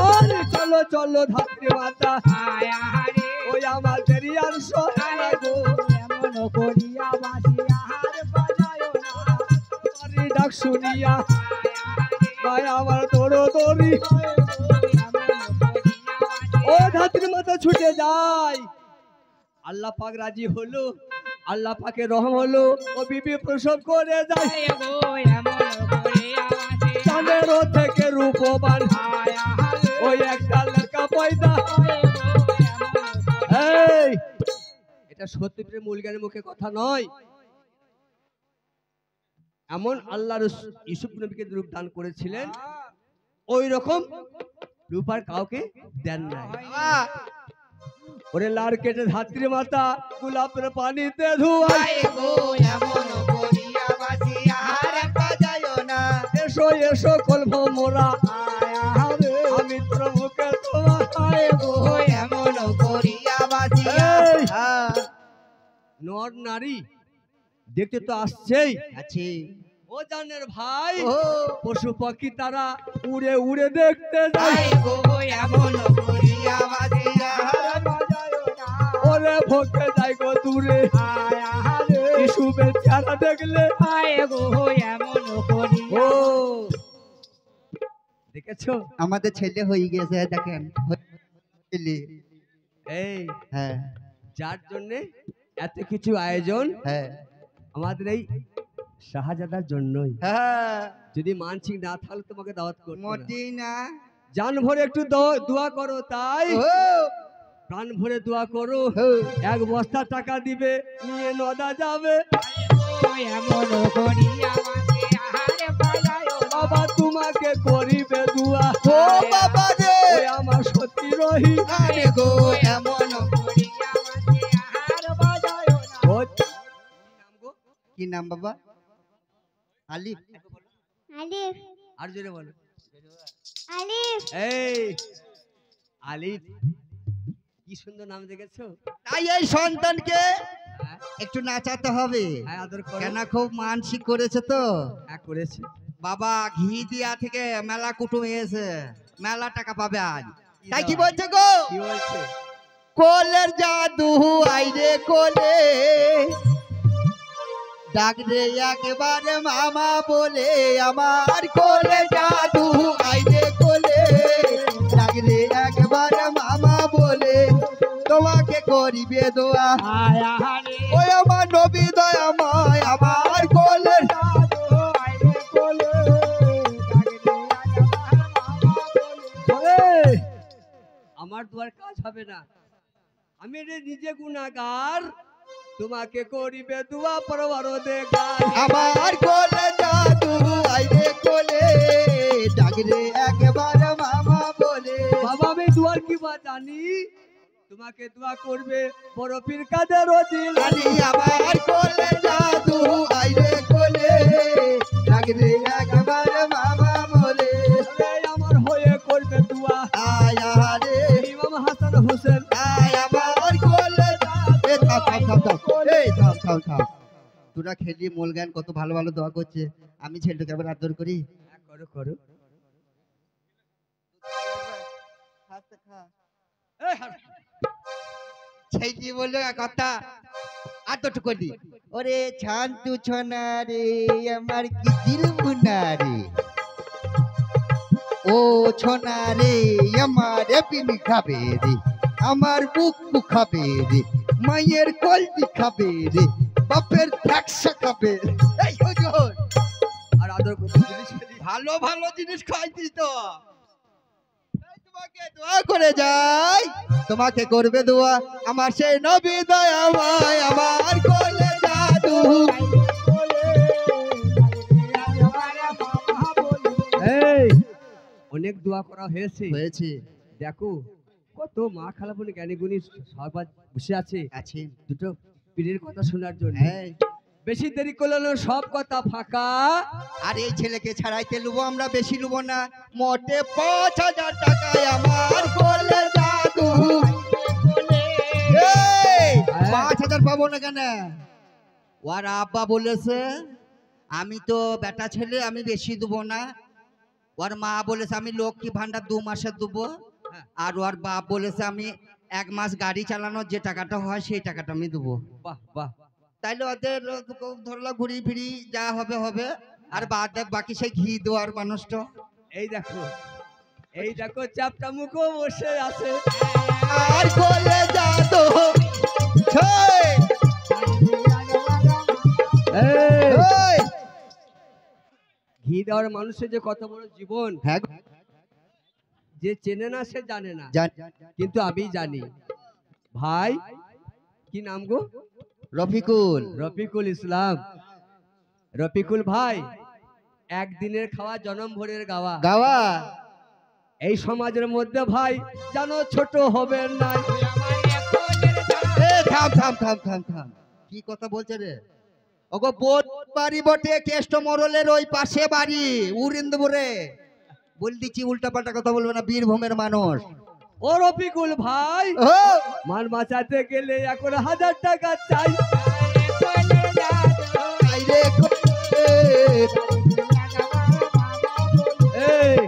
আর চলো চলো ধাত্রী মাতা, ওই আমার দেরি আর সহে না গো। তোমারই ডাক শুনিয়া ভাই আমার দৌড়ো দৌড়ি, ও ধাত্রী মাতা ছুটে যায়। আল্লাহ পাক রাজি হলো, আল্লাহ পাকে রহম হলো, ও বিবি প্রসব করে যায়। চাঁদের থেকে রূপবান ওই একটা লেখা পয়দা। এই এটা সত্যি মূল জ্ঞানের মুখে কথা নয়। এমন আল্লাহ ইউসুফ নবীকে রূপ দান করেছিলেন, ওই রকম রূপ আর কাউকে দেন নাই। ওরে লাড় কেটে ধাত্রী মাতা গোলাপের পানিতে ধুয়াই, এসো এসো কলভ মোরা, আমি তোর মুখে তোমার নর নারী দেখতে তো আসছেই।
আছে
ও জানের ভাই,
ও
পশু পাখি তারা উড়ে উড়ে দেখতে যায়। ওরে ভোগে যায় গো দূরে, ইসুবের চেহারা দেখলে। ও দেখেছো,
আমাদের ছেলে হয়ে গেছে, দেখেন ছেলে।
এই
হ্যাঁ
যার জন্য এত কিছু আয়োজন
হ্যাঁ
আমাদের এই শাহজাদার জন্যই।
হ্যাঁ,
যদি মানসিক না থাকলে তোমাকে দাওয়াত করতে না।
মোটেই না।
জান ভরে একটু দোয়া করো, তাই
ও,
প্রাণ ভরে দোয়া করো।
ও,
1 বস্তা টাকা দিবে, নিয়ে নদা যাবে। বাবা তোমাকে করিবে দুয়া,
ও বাবা রে,
ওই আমার সত্যি রহি।
আরে গো এমন
ও,
কি নাম বাবা? আলিফ।
আলিফ
আর জোরে বলো।
আলিফ
এই আলিফ, কি সুন্দর নাম দেখেছো।
তাই এই সন্তানকে
হ্যাঁ,
একটু নাচাতে হবে,
হ্যাঁ, আদর করো।
কেন খুব মানসিক করেছে তো
হ্যাঁ করেছি।
বাবা। ঘি দিয়া থেকে মেলা কুটুম এসে মেলা টাকা পাবে আজ। তাই কি বলছে গো?
কি বলছে?
কোলের জাদু আইরে কোলে, ডাক রে একবারে মামা বলে, আমার কোলে জাদু আইরে কোলে, ডাক রে একবারে মামা বলে, তোমাকে করিবে দোয়া, ওই আমার নবী দয়াময়, আমার কোলে
ওরে, আমার দুয়ার কাজ হবে না, আমি রে নিজে গুনাহগার, তোমাকে করিবে দোয়া পরওয়ারদিগার।
আমার কোলে জাদু আইরে কোলে, ডাক রে একবারে মামা বলে।
বাবা আমি দুয়ার কি বা জানি, তোমাকে দোয়া করবে বড় পীর কাদের জিলানী।
আমার কোলে জাদু আইরে কোলে, ডাক রে একবারে মামা বলে।
আমার হয়ে করবে দোয়া
আয়া রে
ইমাম হাসান হোসেন।
আয় আমার কোলে জাদু। এই থাম থাম থাম থাম, এই থাম থাম থাম। তোরা খেলি মোল গান কত ভালো ভালো দোয়া করছে, আমি ছেলেটাকে আবার আদর করি।
করো করো। এই হাট।
সেই কি বললো কথা আর তো টুকু দি ওরে ছান্তু ছনা রে আমার কি দিল মুনা রে ও ছনা রে আমার এপিন খাবে রে আমার বুক খাবে রে মায়ের কলটি খাবে রে বাপের ফ্যাকসা খাবে রে। এই হুজুর
আর আদর করতে জিনিস খেলি।
ভালো ভালো জিনিস খাইতিস তো এই তোমাকে দোয়া করে যাই তোমাকে করবে দোয়া আমার সেই নবী দয়াময় আমার কোলে জাদু
এই অনেক দোয়া করা হয়েছে,
হয়েছে
দেখো কত মা খালাবনি জ্ঞানী গুণী সবাই বসে আছে
আছে
দুটো পীরের কথা শোনার জন্য।
হ্যাঁ
বেশি দেরি করলে না, সব কথা ফাঁকা।
আর এই ছেলেকে ছাড়াইতে লুবো আমরা বেশি লুবো না মোটে ৫,০০০ টাকায় আমার কোলে জাদু এই ৫,০০০ পাবো না কেন ওর আব্বা বলেছে আমি তো বেটা ছেলে আমি বেশি দেবো না ওর মা বলেছে আমি লক্ষ্মী ভান্ডার ২ মাসে দেবো আর ওর বাপ বলেছে আমি ১ মাস গাড়ি চালানোর যে টাকাটা হয় সেই টাকাটা আমি দেবো
বাহ বাহ।
তাইলে ওদের ধরলা ঘুরি ফিরি যা হবে হবে আর বাকি সেই ঘি দেওয়ার মানুষটা
এই দেখো, এই দেখো চাপটা মুখও বসে আছে।
আর কোলে জাদু ছয়
এই,
ওই
ঘি দেওয়ার মানুষের যে কত বড় জীবন,
হ্যাঁ
যে চেনে না সে জানে না,
জান
কিন্তু আমি জানি। ভাই কি নাম গো?
রফিকুল
রফিকুল ইসলাম। রফিকুল ভাই, একদিনের খাওয়া জনম ভরের গাওয়া।
গাওয়া
এই সমাজের মধ্যে ভাই জানো ছোট হবে না।
এ থাম থাম থাম থাম থাম কি কথা বলছে রে ওগো বোট বাড়ি বটে কেষ্ট মরলের ওই পাশে বাড়ি উরিন্দপুরে বল দিচ্ছি উল্টা পাল্টা কথা বলবে না বীরভূমের মানুষ
ও রফিকুল ভাই,
ও
মান বাঁচাতে গেলে এখন 1000 টাকা চাই।
আইরে কোলে।
এই,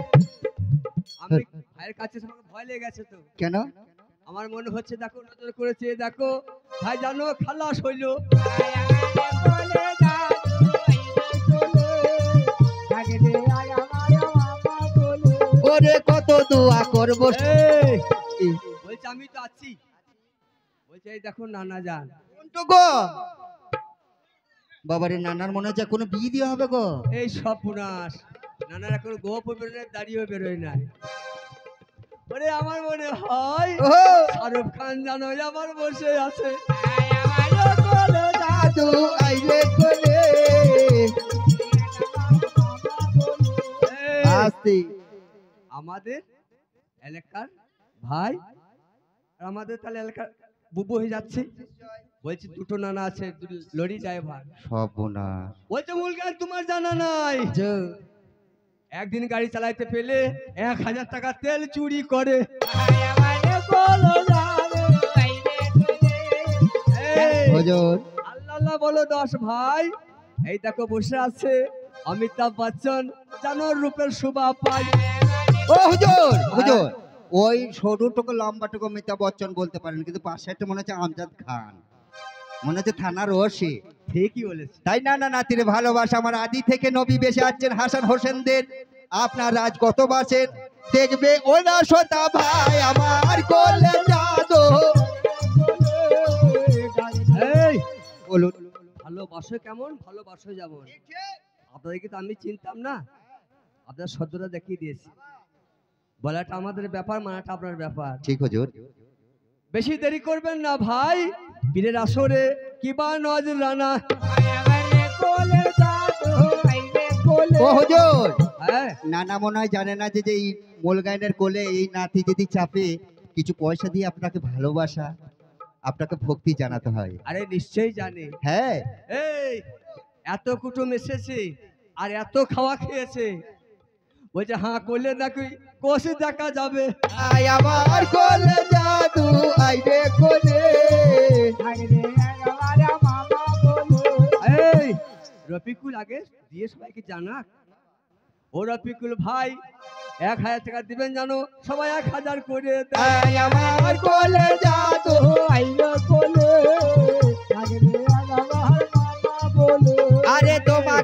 আমি ভাইয়ের কাছে আমাকে ভয় লেগে গেছে তো।
কেন
আমার মনে হচ্ছে দেখো, নজর করেছে, দেখো ভাই জানো খালাস হইলো।
ওরে কত দোয়া করবো
এই, বলছে আমি তো আছি। বলছে এই দেখো নানা যান।
কোনটো গো বাবারে নানার মনে হচ্ছে কোনো বিয়ে দেওয়া হবে গো
এই সব পুনাস, নানার এখন গোপ বেরোয়, দাঁড়িয়েও বেরোয় নাই। ওরে আমার মনে হয়
ও
শাহরুখ খান জানো আমার বসে আছে।
জাদু আইরে কোলে
এই,
আস্তে
আমাদের এলাকার ভাই আর আমাদের তাহলে এলাকার বুবু হয়ে যাচ্ছে। বলছে দুটো নানা আছে, লরি ড্রাইভার।
সব বোনা
বলছে মুলগান তোমার জানা নাই, একদিন গাড়ি চালাইতে পেলে 1000 টাকা তেল চুরি করে। এই,
হুজুর
আল্লাহ আল্লাহ বলো 10 ভাই। এই দেখো বসে আছে অমিতাভ বচ্চন, জানো রূপের শোভা পাই।
ও হুজুর হুজুর ওই সরুটুকু লম্বাটুকু অমিতাভ বচ্চন বলতে পারেন কিন্তু পাশে একটা মনে হচ্ছে আমজাদ খান মনে হচ্ছে থানার ওসি
ঠিকই বলেছে।
তাই না না নাতিরে ভালোবাসা আমার আদি থেকে নবী বেশে আছেন হাসান হোসেনদের আপনার রাজ কত বাসেন দেখবে ওনা সোতা ভাই আমার কোলে জাদু
এই
বলুন
ভালোবাসো কেমন, ভালোবাসো যেমন। আপনাদেরকে তো আমি চিনতাম না, আপনার সদ্যটা দেখিয়ে দিয়েছি। বলাটা আমাদের ব্যাপার, মানাটা আপনার ব্যাপার।
ঠিক হুজুর
বেশি দেরি করবেন না ভাই, বীরের আসরে কিবা নজরানা।
ও হুজুর
হ্যাঁ,
নানা মনে হয় জানে না যে এই মোলগাইনের কোলে এই নাতি যদি চাপে কিছু পয়সা দিয়ে আপনাকে ভালোবাসা আপনাকে ভক্তি জানাতে হয়
আরে নিশ্চয়ই জানে।
হ্যাঁ
এই এত কুটুম এসেছে আর এত খাওয়া খেয়েছে, বলছে হ্যাঁ করলে নাকি কষে দেখা যাবে।
আই আমার কোলে জাদু আইরে কোলে
এই রফিকুল আগে দিয়ে সবাইকে জানাক। ও রফিকুল ভাই, 1000 টাকা দিবেন জানো, সবাই 1000 করে দেয়।
আয় আমার কোলে জাদু আইলো কোলে লাগবে আমার মামা বলে।
আরে তোমার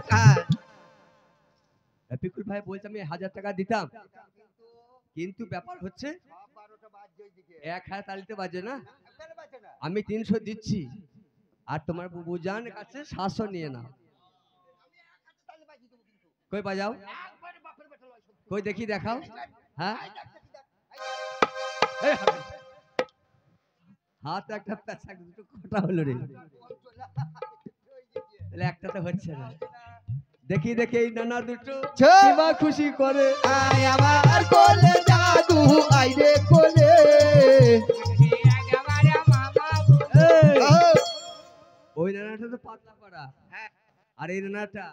পিকুল ভাই বলছে আমি 1000 টাকা দিতাম, কিন্তু ব্যাপার হচ্ছে 1000 তালিতে বাজে না, আমি 300 দিচ্ছি, আর তোমার বুবুজান কাছে 700 নিয়ে নাও। কই বাজাও, কই দেখি দেখাও। হ্যাঁ এই হাত একটা পেঁচা দুটো কটা হলো রে, তাহলে একটা তো হচ্ছে না। দেখি দেখি এই নানা দুটো কিবা খুশি করে।
আয় আমার কোলে জাদু আইরে কোলে।
এই,
ও
ওই নানাটা তো পাতলা পাড়া, আর এই নানাটা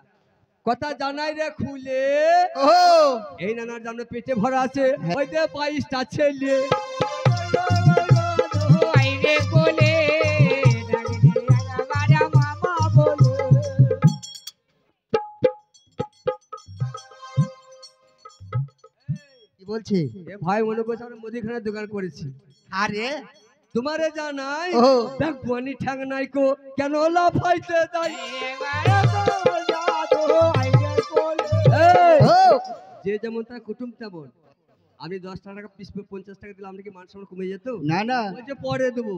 কথা জানাই রে খুলে।
ও
এই নানার জানো পেটে ভরা আছে, ওই যে 22টা ছেলে।
আইরে কোলে লাগবে আমার মামা বলে। কি বলছে?
এ ভাই মনে করছে আমরা মুদিখানার দোকান করেছি।
আরে
তোমারে জানাই
ও
ব্যাগবানি ঠ্যাং নাই কো, কেন লাফাইতে যাই। এই,
ও
যে যেমন তার কুটুম তেমন। আমি 10 টাকা পিস 50 টাকা দিলাম, আমরা কি মান সম্মান কমে যেত?
না না
বলছে পরে দেবো,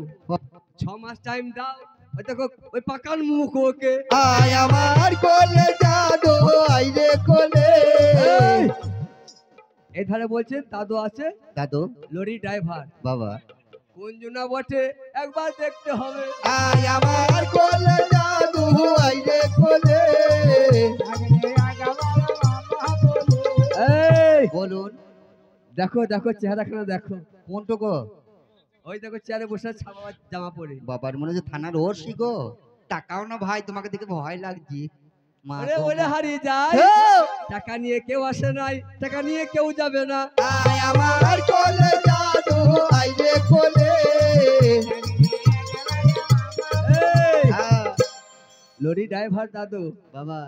6 মাস টাইম দাও। ওই দেখো ওই পাকান মুখ ওকে।
আয় আমার কোলে জাদু আইরে কোলে।
এই, এই ধারে বলছে দাদু আছে,
দাদু
লরি ড্রাইভার,
বাবা
কোন জনা বটে একবার দেখতে হবে।
আয় আমার কোলে জাদু আইরে কোলে।
এই
বলুন
দেখো দেখো চেহারাখানা দেখো,
কোনটুকু?
ওই দেখো চেয়ারে বসে ছাপা জামা পরে।
বাবার মনে হচ্ছে থানার ওসি গো।
টাকাও না ভাই, তোমাকে দেখে ভয় লাগছে। মা
ওরে
গো
ওরে
মা।
হারিয়ে যায়,
ও,
টাকা নিয়ে কেউ আসে নাই, টাকা নিয়ে কেউ যাবে না।
আয় আমার কোলে জাদু আইরে কোলে।
এই,
হ্যাঁ,
লরি ড্রাইভার দাদু,
বাবা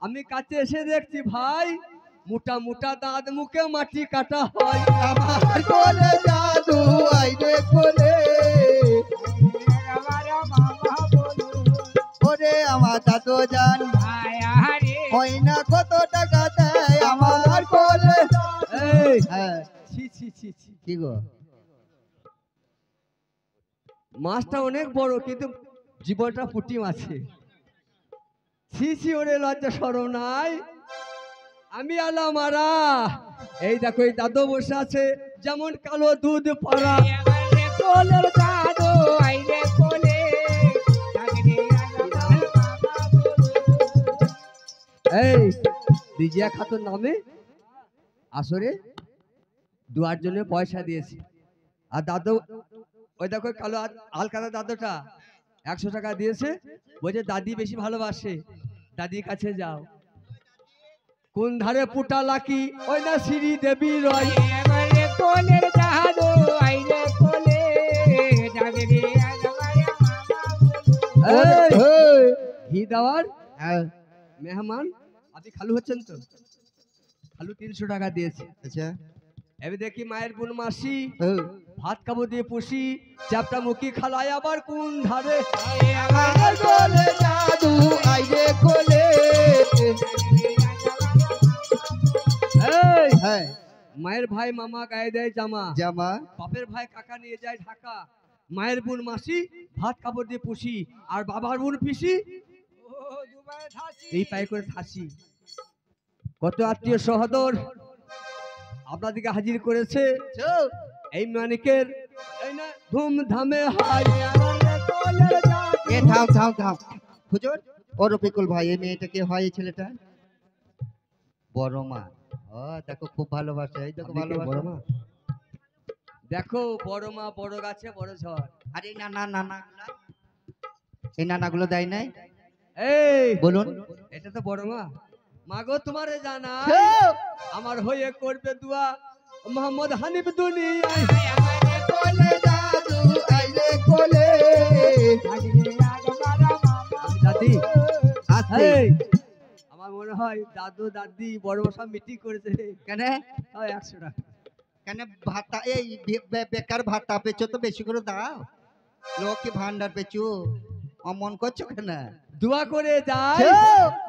আমি কাছে এসে দেখছি ভাই মোটা মোটা দাঁত, মুখে মাটি কাটা হয়।
আমার কোলে জাদু আইরে কোলে। ওরে আমার দাদু জান হয় না কত টাকা দেয় আমার কোলে।
এই
হ্যাঁ
ছি ছি ছি ছি,
কি গো?
মাছটা অনেক বড় কিন্তু জীবনটা পুটি মাছে। ছি ছি, ওরে লজ্জা শরম নাই। আমি আলা মারা, এই দেখো এই দাদু বসে আছে যেমন কালো দুধ পাড়া।
কোলের জাদু আইরে কোলে।
এই রিজিয়া খাতুন নামে আসরে দুয়ার জন্য পয়সা দিয়েছি, আর দাদু ওই দেখো কালো আলকাদা দাদুটা 100 টাকা দিয়েছে, বলছে দাদি বেশি ভালোবাসে, দাদির কাছে যাও। কোন ধারে পুটা লাকি, ওই না শ্রী দেবী রয়।
কোলের জাদু আইরে কোলে।
এই, ঘি দেওয়ার
হ্যাঁ,
মেহমান আপনি খালু হচ্ছেন তো? খালু 300 টাকা দিয়েছে।
আচ্ছা
এবার দেখি মায়ের বোন মাসি
ও,
ভাত খাবো দিয়ে পুষি, চ্যাপটা মুখি খালায় আবার কোন ধারে।
আমার কোলে জাদু আইরে কোলে।
এই,
হ্যাঁ,
মায়ের ভাই মামা গায়ে দেয় জামা,
জামা
বাপের ভাই কাকা নিয়ে যায় ঢাকা, মায়ের বোন মাসি ভাত কাপড় দিয়ে পুষি, আর বাবার বোন পিসি এই পায়ে করে থাসি। কত আত্মীয় সহদর আপনাদেরকে হাজির করেছে এই মানিকের এই না ধুমধামে হাই।
এ থাম থাম থাম হুজুর। ও রফিকুল ভাই, এই মেয়েটাকে হয় এই ছেলেটা? বড় মা। ও দেখো খুব ভালোবাসে, এই দেখো
আপনি কি বড়
ভালোবাসে।
মা? দেখো বড় মা বড় গাছে বড় ঝড়।
আরে নানা এই নানাগুলো দেয় নাই?
এই
বলুন
এটা তো বড় মা। মাগো তোমারে জানা আমার হয়ে করবে দুয়া মোহাম্মদ হানিফ দুনিয়ায়।
কোলে জাদু আইরে কোলে।
দাদি
আস্তে।
এই আমার মনে হয় দাদু দাদি বড় সব মিটিং করেছে।
কেন
হয় 100 টাকা।
কেন ভাতা এই বেকার ভাতা পেছো তো বেশি করে দাও, লোকে ভান্ডার পেছো, অমন করছো কেন?
দোয়া করে যাই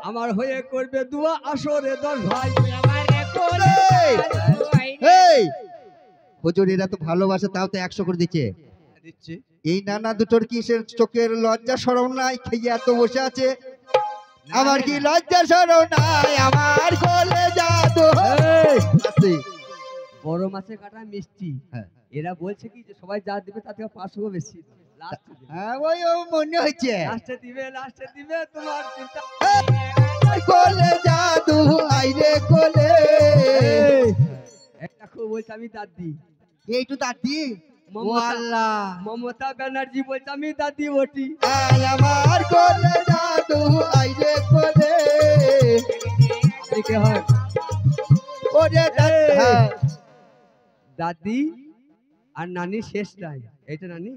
আমার হয়ে করবে দোয়া আসরে 10 ভাই।
এই হুজুর এরা তো ভালোবাসে, তাও তো 100 করে দিচ্ছে।
দিচ্ছি।
এই নানা দুটোর কিসের চোখের লজ্জা শরম নাই? খেয়ে এত বসে আছে, আমার কি লজ্জা শরম নাই? আমার কোলে জাদু আছে।
বড় মাছের কাটা মিষ্টি।
হ্যাঁ।
এরা বলছে কি যে সবাই যা দিবে তার থেকে 500 বেশি লাস্টে দিবে।
হ্যাঁ ওই মনে হচ্ছে
লাস্টে দিবে তোমার চিন্তা।
কোলে জাদু আইরে কোলে।
একটা খুব বলছে আমি দাদি।
এইটু দাদি ও আল্লাহ,
মমতা ব্যানার্জি বলছে আমি দাদি ওটি।
আয় আমার কোলে জাদু আইরে কোলে।
দেখে হয়
ওরে
দাদি আর নানি শেষ নাই। এইটা নানি।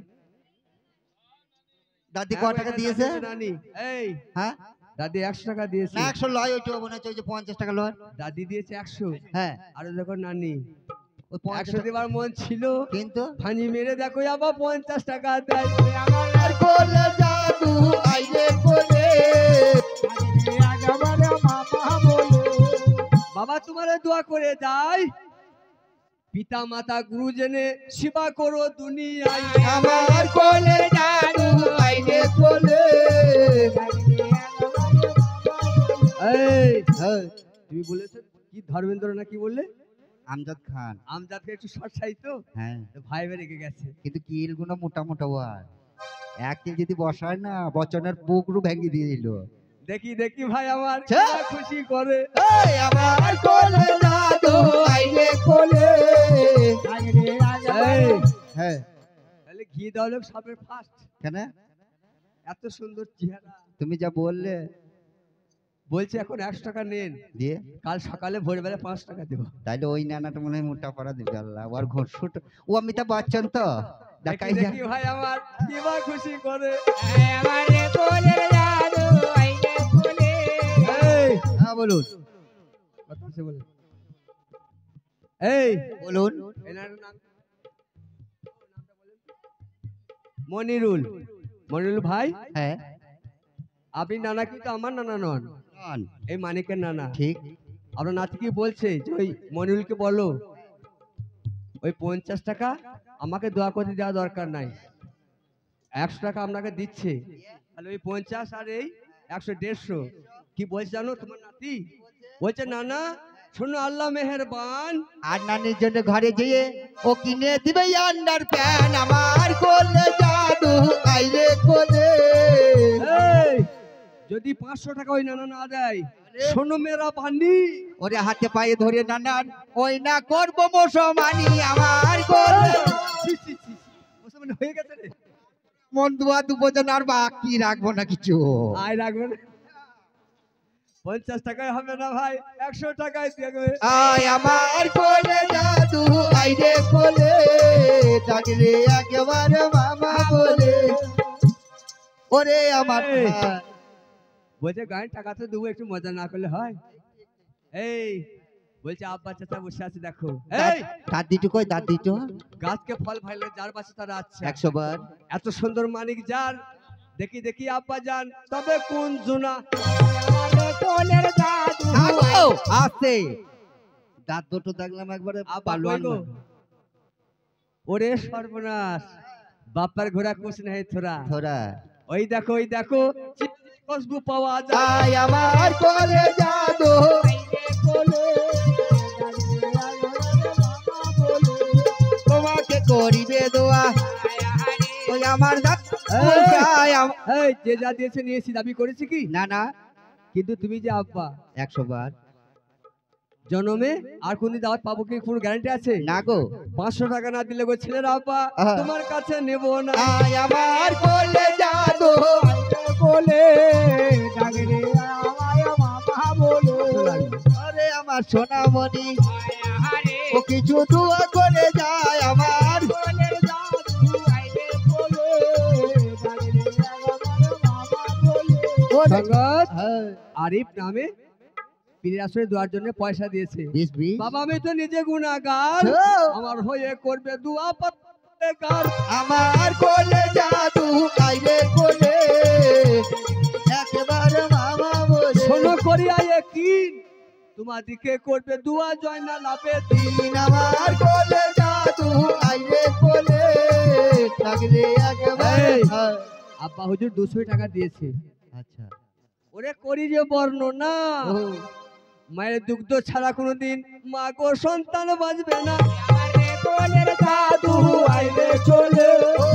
দাদি ক টাকা দিয়েছে?
নানি এই
হ্যাঁ
দাদি 100 টাকা দিয়েছে।
না 100 লয়, ওইটা মনে হচ্ছে ওই যে 50 টাকা লয়।
দাদি দিয়েছে 100।
হ্যাঁ
আর যখন নানি
ওই
100 দেবার মন ছিল,
কিন্তু
ফানি মেরে দেখো আবার 50 টাকা দেয়।
আমার কোলে জাদু আইরে কোলে।
বাবা তোমারে দোয়া করে যাই, পিতা মাতা গুরুজনে সেবা করো দুনিয়ায়।
আমার কোলে জাদু আইরে কোলে।
এই
হ্যাঁ
তুমি বলেছো কি ধর্মেন্দ্র না কি বললে?
আমজাদ খান।
আমজাদকে একটু শর্ট সাই তো
হ্যাঁ
ভাই রেখে গেছে।
কিন্তু কিল গুলো মোটা মোটা ওয়ার, একদিন যদি বসায় না বচনের বুকরু ভেঙে দিয়ে দিল।
দেখি ভাই আমার
ছ্যা!
কি খুশি করে।
এই আমার কোলে জাদু আইরে কোলে।
এই,
হ্যাঁ
তাহলে ঘি দেওয়া লোক সবের ফার্স্ট।
কেন
এত সুন্দর চেহারা।
তুমি যা বললে
বলছে এখন 100 টাকা নেন,
দিয়ে,
কাল সকালে ভোরবেলা 5 টাকা দেবো।
তাইলে ওই নানাটা মনে হয় মোটা করা দিবে আল্লাহ। ওর ঘুষুট ও অমিতাভ বচ্চন তো দেখাই যা।
দেখি ভাই আমার কি বা খুশি করে। এই,
হ্যাঁ বলুন
কথা আছে বলে। এই
বলুন।
এনার নাম মনিরুল। মনিরুল ভাই,
হ্যাঁ
আপনি নানা কিন্তু আমার নানা নন,
নন।
এই মানিকের নানা।
ঠিক
আপনার নাতি কি বলছে যে ওই মনিরুলকে বলো ওই 50 টাকা আমাকে দোয়া করতে দেওয়া দরকার নাই, 100 টাকা আপনাকে দিচ্ছে। তাহলে ওই 50 আর এই 100 150 কি বলছে জানো তোমার নাতি? বলছে নানা শোনো আল্লাহ মেহেরবান।
আর নানির জন্য ঘরে যেয়ে ও কিনে দিবে আন্ডার প্যান। আমার কোলে জাদু আইরে কোলে।
এই, যদি 500 টাকা ওই নানা না দেয়, শোনো মেরা বান্ডি,
ওরে হাতে পায়ে ধরে নানান ওই না করবো মুসলমানি। আমার কোলে
ছি, ছি, ছি, ছি, মুসলমান হয়ে গেছে রে।
মন দুয়া দুবোজন আর বাকি রাখবো না কিছু।
আয় রাখবে না, 50 টাকায় হবে না ভাই, 100 টাকায় দেখবে।
আয় আমার কোলে জাদু আইরে কোলে। ডাকলে একেবারে মামা বলে। ওরে আমার
এই।
ভাই।
বলছে গায়ে টাকা তো দেবো, একটু মজা না করলে হয়? এই বলছে আব্বা চাচা বসে আছে দেখো। এই
দাদিটু কই দাদিটু?
গাছকে ফল ফাইলে যার পাশে তারা আছে
100 বার।
এত সুন্দর মানিক যার, দেখি আব্বা যান তবে কোন জোনা।
থাকো, আছে দাঁত দুটো দেখলাম একবারে
আব্বা কই
পালোয়ান
গো?
মানুষ।
ওরে সর্বনাশ, বাপ্পার ঘোড়া কুছ নাই থোরা।
থোড়া
ওই দেখো খুশবু পাওয়া যায়।
আয় আমার কোলে জাদু তোমাকে করিবে দোয়া। ওই আমার দাঁত
এই যে যা দিয়েছে নিয়েছি, দাবি করেছি কি?
না না
কিন্তু তুমি যে আব্বা
100 বার
জন্মে আর কোনদিন দাওয়াত পাবো কি কোনো গ্যারান্টি আছে?
না গো।
500 টাকা না দিলে গো ছেলেরা আব্বা
আহা।
তোমার কাছে নেব না।
আয় আমার কোলে জাদু কোলে। ডাকরে আমায় মামা বলে। আরে আমার সোনামণি ও কিছু দোয়া করে যায় আমার কোলে জাদু আইরে কোলে। ডাকরে আমায় মামা বলে।
সঙ্গত আরিফ নামে পীরের আসরে দেওয়ার জন্য পয়সা দিয়েছে।
20
বাবা আমি তো নিজে গুনাহগার, আমার হয়ে করবে দোয়া পাতেকার।
আমার কোলে জাদু আইরে কোলে একবার মামা বলে
শোনো করিয়া একদিন তোমাদিকে করবে দোয়া জয়নাল আবেদিন।
আমার কোলে জাদু আইরে কোলে লাগলে একবার।
এই, আব্বা হুজুর 200 টাকা দিয়েছে।
আচ্ছা
ওরে করি যে বর্ণনা,
ও
মায়ের দুগ্ধ ছাড়া কোনোদিন মা গো সন্তান বাঁচবে না।
কোলের জাদু আইরে চলে ও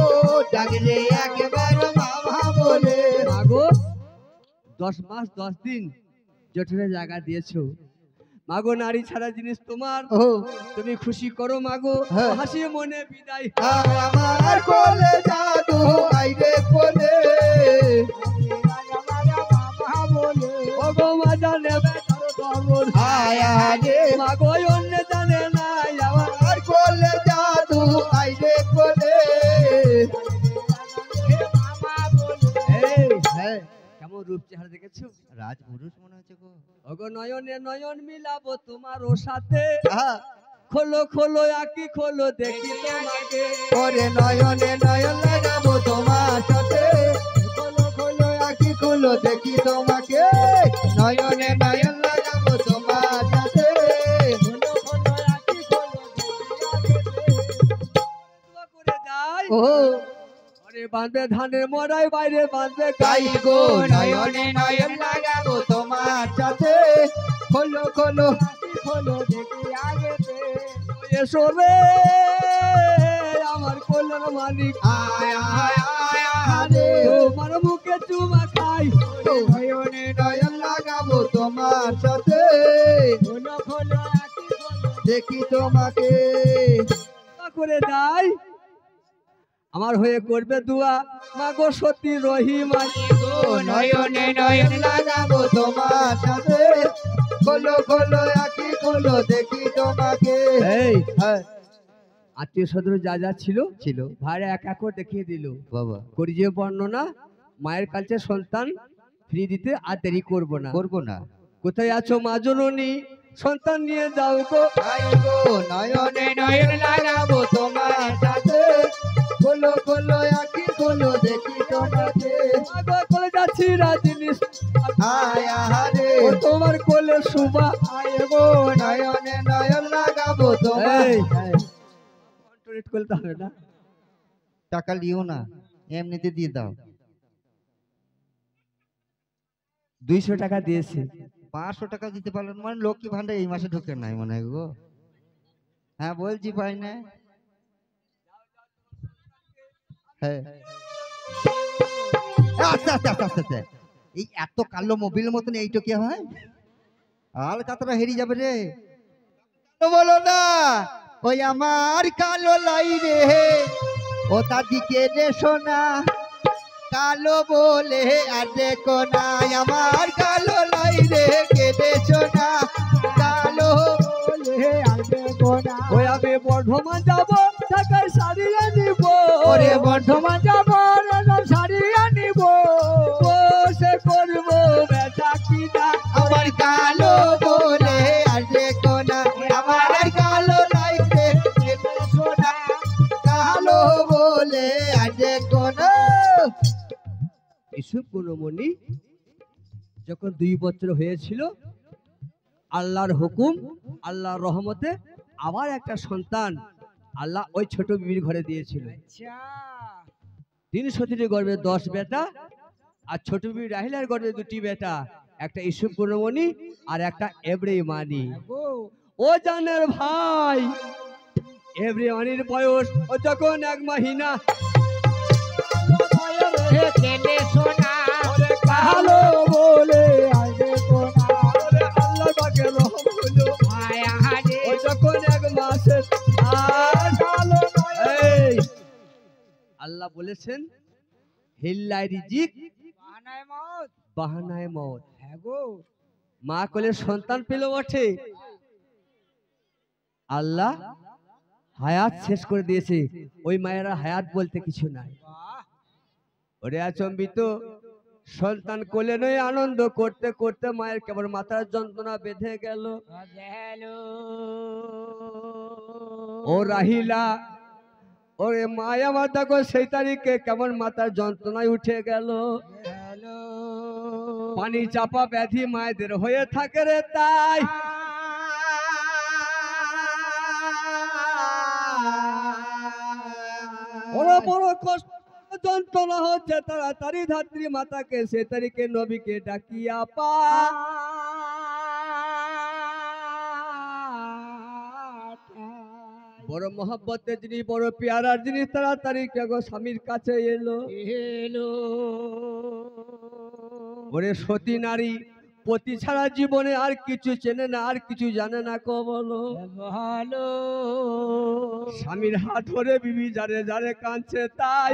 লাগলে একবার মামা বলে।
মা গো 10 মাস 10 দিন জঠরে জায়গা দিয়েছো। মাগো নারী ছাড়া জিনিস তোমার,
ও
তুমি খুশি করো মাগো,
হ্যাঁ।
হাসি মনে বিদায়।
আমার কোলে জাদু আইরে কোলে
ওগো মা জানে বেটার দরদ,
আয় আরে
মাগো অন্য জানে না আমার।
আমার কোলে জাদু আইরে কোলে।
এই
হ্যাঁ
কেমন রূপ চেহারা দেখেছো?
রাজপুরুষ মনে হচ্ছে গো।
ওগো নয়নে নয়ন মিলাবো তোমারও সাথে,
আহা,
খোলো খোলো আঁকি খোলো দেখি তোমাকে।
ওরে নয়নে নয়ন লাগাবো তোমার সাথে, খোলো খোলো আঁখি খোলো দেখি তোমাকে। নয়নে নয়ন লাগাবো তোমার সাথে, খোলো খোলো আঁখি খোলো
দোয়া করে যাই
ও
ঘরে বাঁধবে ধানের মরাই, বাইরে বাঁধবে
গাই
গাই
গো নয়নে নয়ন লাগাবো তোমার সাথে, খোলো খোলো আঁখি খোলো দেখি আগেতে।
এসো রে আমার কোলের মালিক,
আয় আয় আয় আরে
তোমার মুখে চুমা খাই।
নয়নে নয়ন লাগাবো তোমার সাথে, খোলো খোলো আঁখি খোলো দেখি তোমাকে।
দোয়া করে যাই আমার হয়ে করবে দোয়া, মাগো সতী রহিমা।
ও নয়নে নয়ন লাগাবো তোমার সাথে, খোলো খোলো আঁখি খোলো দেখি তোমাকে।
এই
হ্যাঁ
আত্মীয় স্বজন যা যা ছিল
ছিল
ভাইরা এক এক করে দেখিয়ে দিল।
বাবা,
করি যে বর্ণনা, মায়ের কাছে সন্তান ফ্রি দিতে আর দেরি করবো না।
করবো না।
কোথায় আছো মা জননী, সন্তান নিয়ে যাও গো।
তাই গো নয়নে নয়ন লাগাবো তোমার সাথে, খোলো খোলো আঁখি খোলো দেখি তোমাকে।
মাগো কোলে যাচ্ছি রাজিনী,
আয় আহারে
ও তোমার কোলে শুভা।
আয় গো নয়নে নয়ন লাগাবো তোমার।
এই কন্ট্রোলেট করতে হবে না।
টাকা লিও না, এমনিতে দিয়ে দাও।
200 টাকা দিয়েছে।
500 টাকা দিতে পারলেন মানে লক্ষ্মী ভান্ডার এই মাসে ঢুকে নাই মনে হয় গো। হ্যাঁ বলছি পাই না। হ্যাঁ আচ্ছা আচ্ছা আচ্ছা আচ্ছা, এই এত কালো মোবিল মতন এইটা কি হয়? আর কাতরা হেরি যাবে রে। তো বলো না ওই আমার কালো লাই রে, ও তার দিকে রে সোনা, কালো বলে আর দেখো না, আমার কালো লাই রে কেঁদে সোনা, কালো বলে আর দেখো না।
ওই আমি বর্ধমান যাবো, ঢাকায় শাড়ি আনিব।
ওরে বর্ধমান যাবো শাড়ি আনিব,
বসে করবো বেচা কিনা।
আমার কালো বলে আর দেখো না, আমার কালো লাই রে কেঁদে সোনা, কালো বলে আর দেখো না।
ইসুফ গুণমণি যখন 2 বছর হয়েছিল, আল্লাহর হুকুম আল্লাহর রহমতে আবার একটা সন্তান আল্লাহ ওই ছোট বিবির ঘরে দিয়েছিল। 3 সতীর গর্ভে 10 বেটা, আর ছোট বিবি রাহিলার গর্ভে 2টি বেটা, একটা ইসুফ গুণমণি আর একটা এব্রাহিমানি। ও জানের ভাই, এব্রাহিমানির বয়স ও যখন 1 মাহিনা, ওরে কালো বলে আর দেখো না, ওরে আল্লাহ পাকের রহম হলো। ও যখন 1 মাসের, আর কালো এই আল্লাহ বলেছেন হিল্লাই রিজিক বাহানায় মত। হ্যাঁ গো, মা কোলে সন্তান পেল বটে, আল্লাহ হায়াত শেষ করে দিয়েছে। ওই মায়েরা হায়াত বলতে কিছু নাই। ওরে আচম্বিত সন্তান কোলে নয় আনন্দ করতে করতে মায়ের কেবল মাথার যন্ত্রণা বেঁধে গেল। ও রাহিলা, ওরে মায়া আমার দেখো সেই তারিখে কেমন মাথার যন্ত্রণায় উঠে গেল। পানি চাপা ব্যাধি মায়েদের হয়ে থাকে রে, তাই বড় বড় কষ্ট যন্ত্রণা হচ্ছে, তাড়াতাড়ি ধাত্রী মাতাকে সে তারিখে নবীকে ডাকিয়া পা। বড় মহব্বতের জিনিস, বড় পেয়ারার জিনিস, তাড়াতাড়ি কেন স্বামীর কাছে এলো। ওরে সতী নারী পতি ছাড়া জীবনে আর কিছু চেনে না, আর কিছু জানে না, কো বলো। স্বামীর হাত ধরে বিবি যারে যারে কাঁদছে, তাই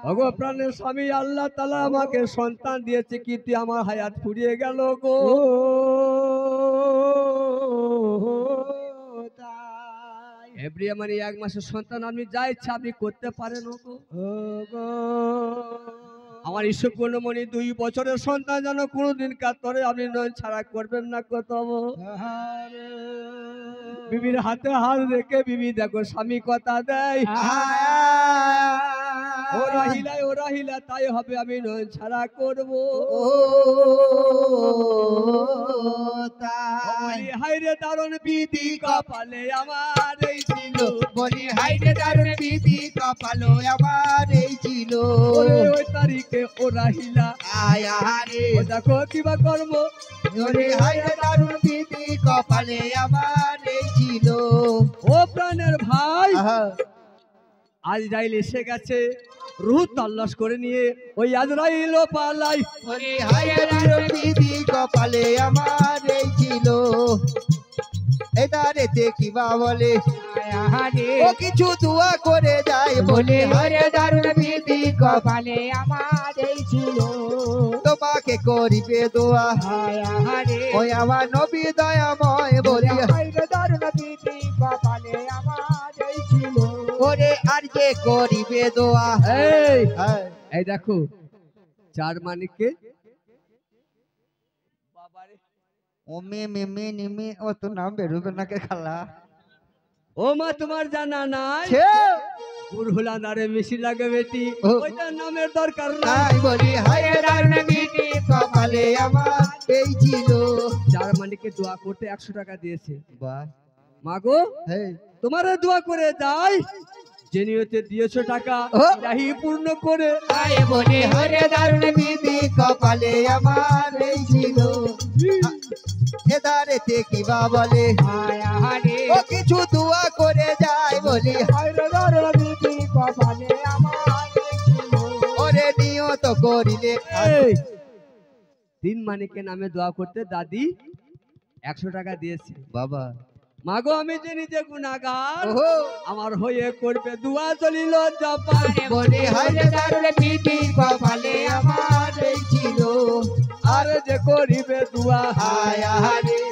ওগো প্রাণের স্বামী আল্লাহ তাআলা আমাকে সন্তান দিয়েছে, কিন্তু আমার হায়াত ফুরিয়ে গেল গো। এভরিমানি 1 মাসের সন্তান আপনি যা ইচ্ছা আপনি করতে পারেন গো। আমার ঈশ্বর পূর্ণমণি 2 বছরের সন্তান যেন কোনোদিন কাতরে আপনি নয়ন ছাড়া করবেন না কত। বিবির হাতে হাত রেখে বিবি দেখো স্বামী কথা দেয়, ও রাহিলা তাই হবে, আমি নয়ন ছাড়া করবো। হাইরে দারুণ বিধি কপালে আমার এই ছিল,
বলি হাইরে দারুণ বিধি কপালো আমার এই ছিল।
ওই তারিখে ও রাহিলা ও দেখো কিবা কর্ম,
বলি হাইরে দারুণ বিধি কপালে আমার এই ছিল।
ও প্রাণের ভাই, আজরাইল এসে গেছে, রুহ তল্লাশ করে নিয়ে ওই আজরাইল পালাই।
বলি হাইরে দারুণ বিধি কপালে আমার এই ছিল। এদারেতে কিবা বলে ও কিছু দোয়া করে যায়, বলে হরে দারুণ বিধি কপালে আমার এই ছিল। তোমাকে করিবে দোয়া ওই আমার নবী দয়াময়, বলি হরে দারুণ বিধি কপালে আমার এই ছিল। ওরে আর যে করিবে দোয়া।
এই দেখো 4 মানিককে
ও মে নিমে ও তো নাম বেরোবে না কে খালা।
ও মা তোমার জানা নাই বুরহুলা নারে মিশি লাগে বেটি, ওইটার নামের দরকার নাই।
বলি হায় দারুণ বিধি কপালে আমার এই ছিল।
4 মানিককে দোয়া করতে 100 টাকা দিয়েছে।
বাহ
মাগো তোমার দোয়া করে যাই, যে নিয়তে দিয়েছো টাকা ইলাহি পূর্ণ করে।
বলি হরে দারুণ বিধি কপালে আমার এই ছিল। এদারেতে কিবা বলে ও কিছু দোয়া করে যায়, বলি হরে দারুণ বিধি কপালে আমার এই ছিল। ওরে নিয়ত করিলে
3 মানিকের নামে দোয়া করতে দাদি 100 টাকা দিয়েছে।
বাবা
মাগো আমি যে নিজে গুনাহগার, আমার হয়ে করবে দোয়া চলিল জপান।
বলি হরে দারুণ বিধি কপালে আমার এই ছিল।
আর যে করিবে দোয়া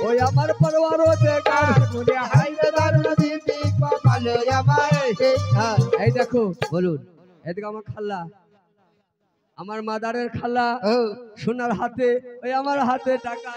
ওই আমার পরওয়ার দেখার,
বলি হরে দারুণ বিধি কপালে আমার
এই দেখো বলুন, এদিকে আমার খালা, আমার মাদারের খালা সোনার হাতে, ওই আমার হাতে টাকা।